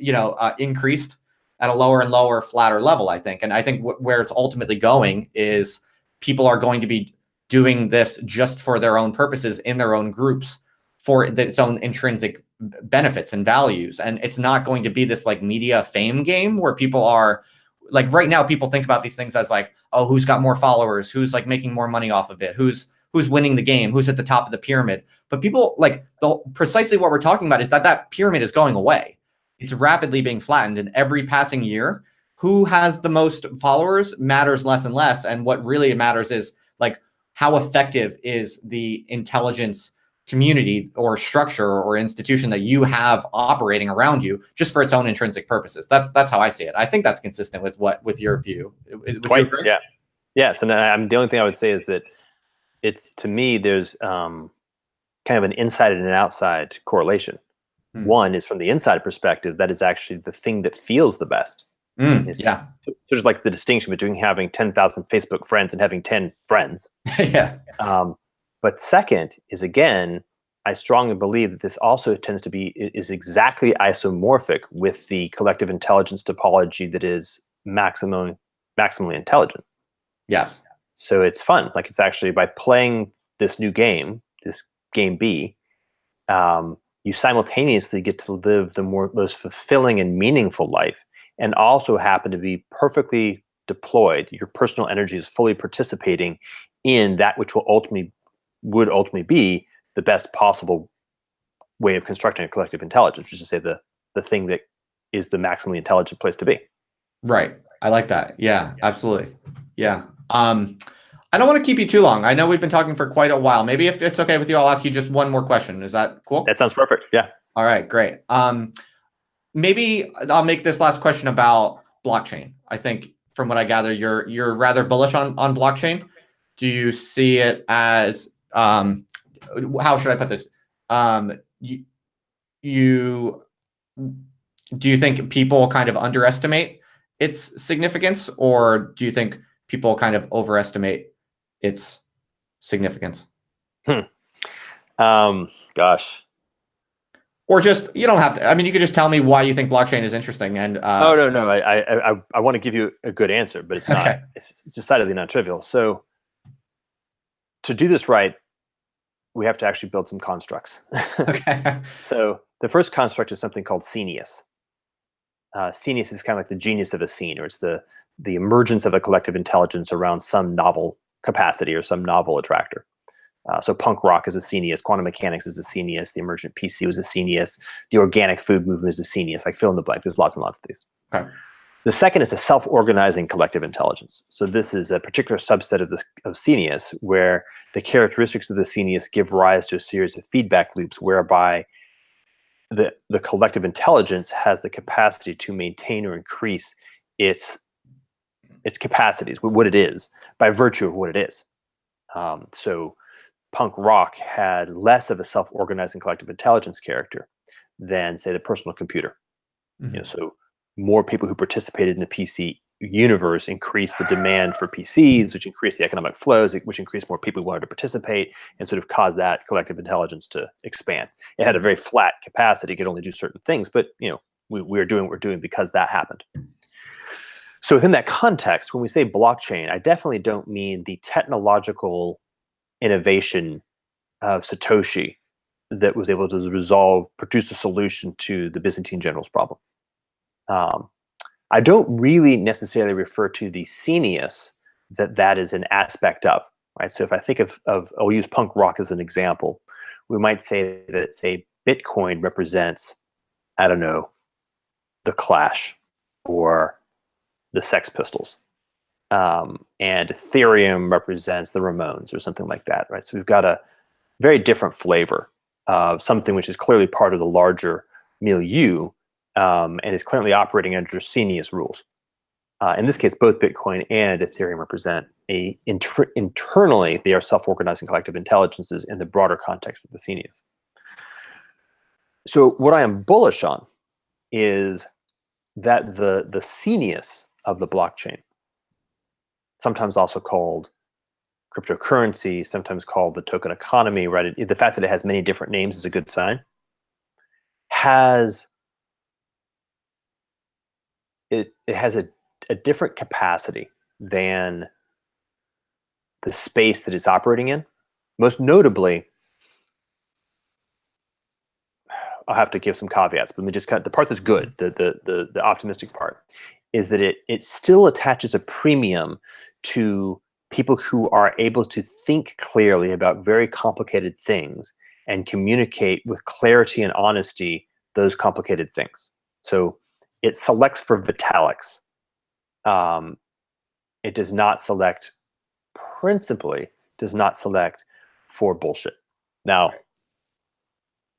increased at a lower and lower, flatter level, I think. And I think where it's ultimately going is people are going to be doing this just for their own purposes in their own groups for its own intrinsic benefits and values. And it's not going to be this like media fame game where people are like, right now, people think about these things as like, oh, who's got more followers, who's like making more money off of it, who's winning the game, who's at the top of the pyramid. But people like precisely what we're talking about is that pyramid is going away. It's rapidly being flattened, and every passing year, who has the most followers matters less and less. And what really matters is like, how effective is the intelligence community or structure or institution that you have operating around you just for its own intrinsic purposes. That's how I see it. I think that's consistent with your view. Quite, yeah. Yes. And the only thing I would say is that it's, to me, there's kind of an inside and an outside correlation. One is from the inside perspective, that is actually the thing that feels the best. Yeah. So there's like the distinction between having 10,000 Facebook friends and having 10 friends. Yeah. But second is, again, I strongly believe that this also tends to is exactly isomorphic with the collective intelligence topology that is maximally intelligent. Yes. So it's fun. Like, it's actually, by playing this new game, this game B, you simultaneously get to live the most fulfilling and meaningful life, and also happen to be perfectly deployed. Your personal energy is fully participating in that which would ultimately be the best possible way of constructing a collective intelligence, which is to say the thing that is the maximally intelligent place to be. Right. I like that. Yeah, absolutely. Yeah. I don't want to keep you too long. I know we've been talking for quite a while. Maybe if it's okay with you, I'll ask you just one more question. Is that cool? That sounds perfect. Yeah. All right, great. Maybe I'll make this last question about blockchain. I think from what I gather, you're rather bullish on blockchain. Do you see it as how should I put this? Do you think people kind of underestimate its significance, or do you think people kind of overestimate its significance? Gosh. Or just, you don't have to. I mean, you could just tell me why you think blockchain is interesting. And oh, no. I want to give you a good answer, but it's not. Okay. It's decidedly not trivial. So to do this right, we have to actually build some constructs. Okay. So the first construct is something called scenius. Scenius is kind of like the genius of a scene, or it's the emergence of a collective intelligence around some novel capacity or some novel attractor. So punk rock is a scenius, quantum mechanics is a scenius, the emergent PC was a scenius, the organic food movement is a scenius. Like, fill in the blank. There's lots and lots of these. Okay. The second is a self-organizing collective intelligence. So this is a particular subset of Scenius, where the characteristics of the Scenius give rise to a series of feedback loops whereby the collective intelligence has the capacity to maintain or increase its capacities, what it is, by virtue of what it is. So punk rock had less of a self-organizing collective intelligence character than, say, the personal computer. Mm-hmm. So more people who participated in the PC universe increased the demand for PCs, which increased the economic flows, which increased more people who wanted to participate, and sort of caused that collective intelligence to expand. It had a very flat capacity; it could only do certain things, but we're doing what we're doing because that happened. So within that context, when we say blockchain, I definitely don't mean the technological innovation of Satoshi that was able to produce a solution to the Byzantine general's problem. I don't really necessarily refer to the Scenius that is an aspect of, right? So if I think of I'll use punk rock as an example, we might say that, say, Bitcoin represents, I don't know, the Clash or the Sex Pistols. And Ethereum represents the Ramones or something like that, right? So we've got a very different flavor of something which is clearly part of the larger milieu, and is currently operating under Scenius rules. In this case, both Bitcoin and Ethereum represent internally, they are self-organizing collective intelligences in the broader context of the Scenius. So what I am bullish on is that the Scenius of the blockchain, sometimes also called cryptocurrency, sometimes called the token economy, right? The fact that it has many different names is a good sign. It has a different capacity than the space that it's operating in. Most notably, I'll have to give some caveats, but let me just the part that's good, the optimistic part, is that it still attaches a premium to people who are able to think clearly about very complicated things and communicate with clarity and honesty those complicated things. So it selects for Vitalics. It does not select, principally, does not select for bullshit. Now,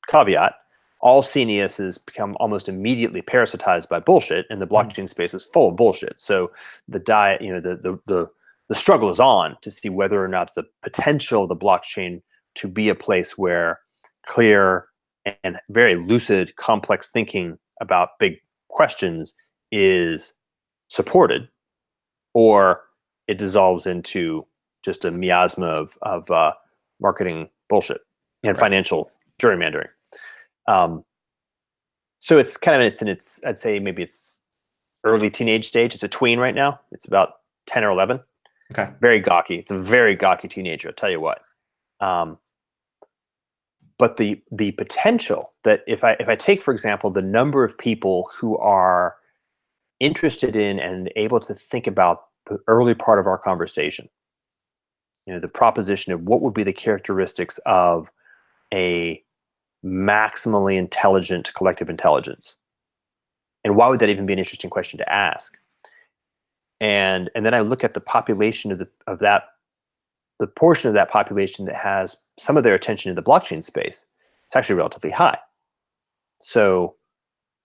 caveat, all Sceniuses become almost immediately parasitized by bullshit, and the blockchain space is full of bullshit. So the struggle is on to see whether or not the potential of the blockchain to be a place where clear and very lucid, complex thinking about big questions is supported, or it dissolves into just a miasma of marketing bullshit and financial gerrymandering. So it's kind of I'd say maybe it's early teenage stage. It's a tween right now. It's about 10 or 11. Okay. Very gawky. It's a very gawky teenager, I'll tell you what. But the potential that if I take, for example, the number of people who are interested in and able to think about the early part of our conversation, the proposition of what would be the characteristics of a maximally intelligent collective intelligence, and why would that even be an interesting question to ask? And then I look at the population of the portion of that population that has some of their attention in the blockchain space. It's actually relatively high. So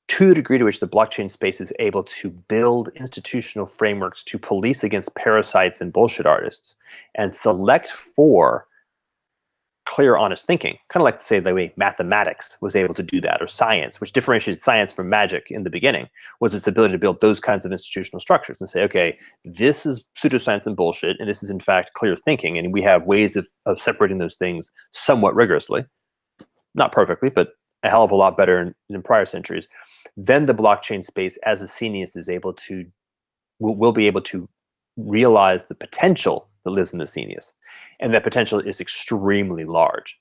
to the degree to which the blockchain space is able to build institutional frameworks to police against parasites and bullshit artists and select for clear, honest thinking, kind of like, say, the way mathematics was able to do that, or science, which differentiated science from magic in the beginning, was its ability to build those kinds of institutional structures and say, okay, this is pseudoscience and bullshit, and this is in fact clear thinking, and we have ways of separating those things somewhat rigorously, not perfectly, but a hell of a lot better in prior centuries. Then the blockchain space, as a Scenius, will be able to realize the potential that lives in the Scenius. And that potential is extremely large.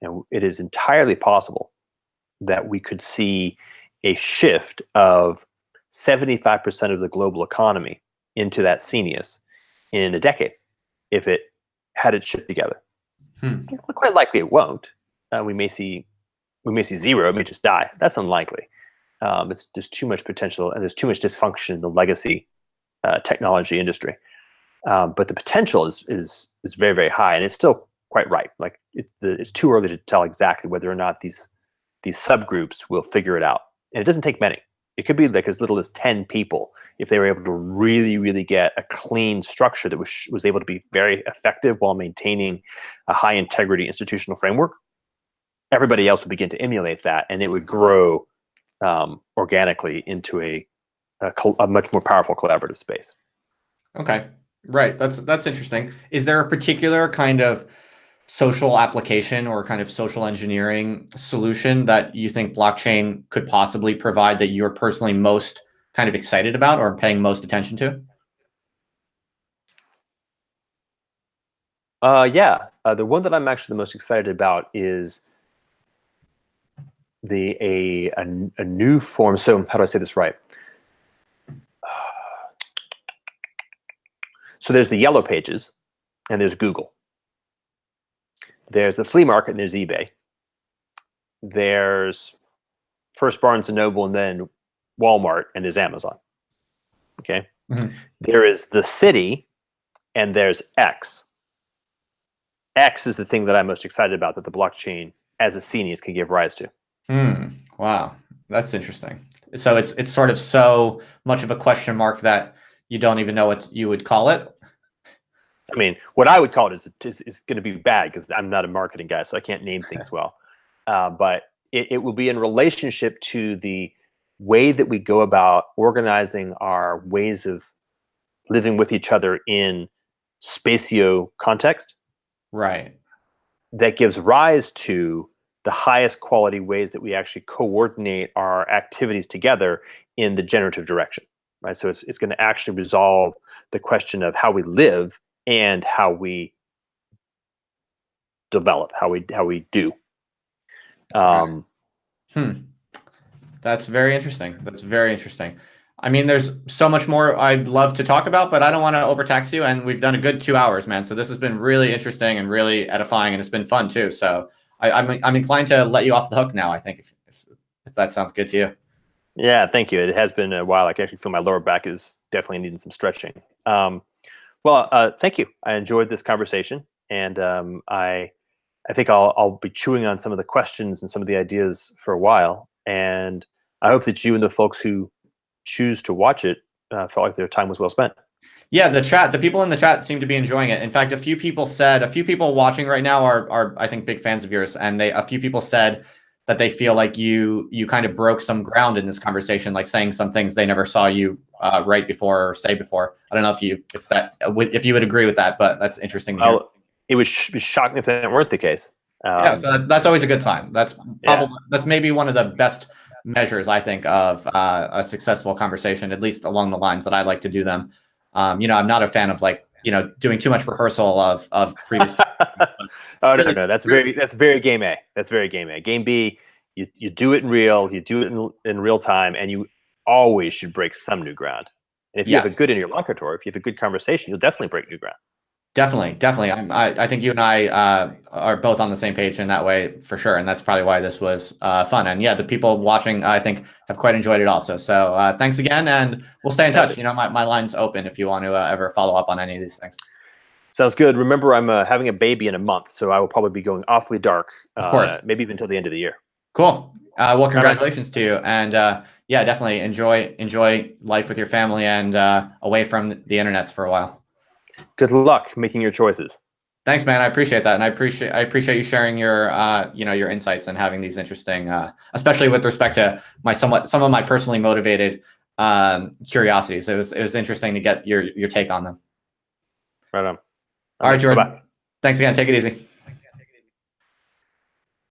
And it is entirely possible that we could see a shift of 75% of the global economy into that Scenius in a decade, if it had its shit together. It's quite likely it won't. We may see zero, it may just die. That's unlikely. There's too much potential and there's too much dysfunction in the legacy technology industry. But the potential is very, very high, and it's still quite ripe. Like it's too early to tell exactly whether or not these subgroups will figure it out. And it doesn't take many. It could be like as little as 10 people if they were able to really, really get a clean structure that was able to be very effective while maintaining a high integrity institutional framework. Everybody else would begin to emulate that, and it would grow organically into a much more powerful collaborative space. Okay, right. That's interesting. Is there a particular kind of social application or kind of social engineering solution that you think blockchain could possibly provide that you're personally most kind of excited about or paying most attention to? The one that I'm actually the most excited about is a new form. So how do I say this right? So there's the yellow pages, and there's Google. There's the flea market, and there's eBay. There's first Barnes and Noble, and then Walmart, and there's Amazon. Okay. Mm-hmm. There is the city, and there's X. X is the thing that I'm most excited about that the blockchain as a scenius can give rise to. Wow, that's interesting. So it's sort of so much of a question mark that you don't even know what you would call it. I mean, what I would call it is going to be bad because I'm not a marketing guy, so I can't name things well. But it will be in relationship to the way that we go about organizing our ways of living with each other in spatio context. Right. That gives rise to the highest quality ways that we actually coordinate our activities together in the generative direction. Right. So it's going to actually resolve the question of how we live and how we develop, how we do. That's very interesting. That's very interesting. I mean, there's so much more I'd love to talk about, but I don't want to overtax you. And we've done a good 2 hours, man. So this has been really interesting and really edifying, and it's been fun too. So I'm inclined to let you off the hook now, I think, if that sounds good to you. Yeah, thank you. It has been a while. I can actually feel my lower back is definitely needing some stretching. Thank you. I enjoyed this conversation, and I think I'll be chewing on some of the questions and some of the ideas for a while. And I hope that you and the folks who choose to watch it felt like their time was well spent. Yeah, the people in the chat seem to be enjoying it. In fact, a few people watching right now are I think big fans of yours, and a few people said that they feel like you kind of broke some ground in this conversation, like saying some things they never saw you write before or say before. I don't know if you would agree with that, but that's interesting to hear. It would be shocking if that weren't the case. Yeah, so that's always a good sign. That's maybe one of the best measures, I think, of a successful conversation, at least along the lines that I like to do them. I'm not a fan of doing too much rehearsal of previous. Oh no, that's very game A. That's very game A. Game B, you do it in real time, and you always should break some new ground. And if you have a good interlocutor, if you have a good conversation, you'll definitely break new ground. Definitely. I think you and I are both on the same page in that way for sure, and that's probably why this was fun. And yeah, the people watching, I think, have quite enjoyed it also. So thanks again, and we'll stay in touch. My line's open if you want to ever follow up on any of these things. Sounds good. Remember, I'm having a baby in a month, so I will probably be going awfully dark. Of course, maybe even until the end of the year. Cool. Well, congratulations to you, and yeah, definitely enjoy life with your family and away from the internets for a while. Good luck making your choices. Thanks, man. I appreciate that, and I appreciate you sharing your your insights and having these interesting, especially with respect to some of my personally motivated curiosities. It was interesting to get your take on them. Right on. All right, Jordan. Bye-bye. Thanks again. Take it easy.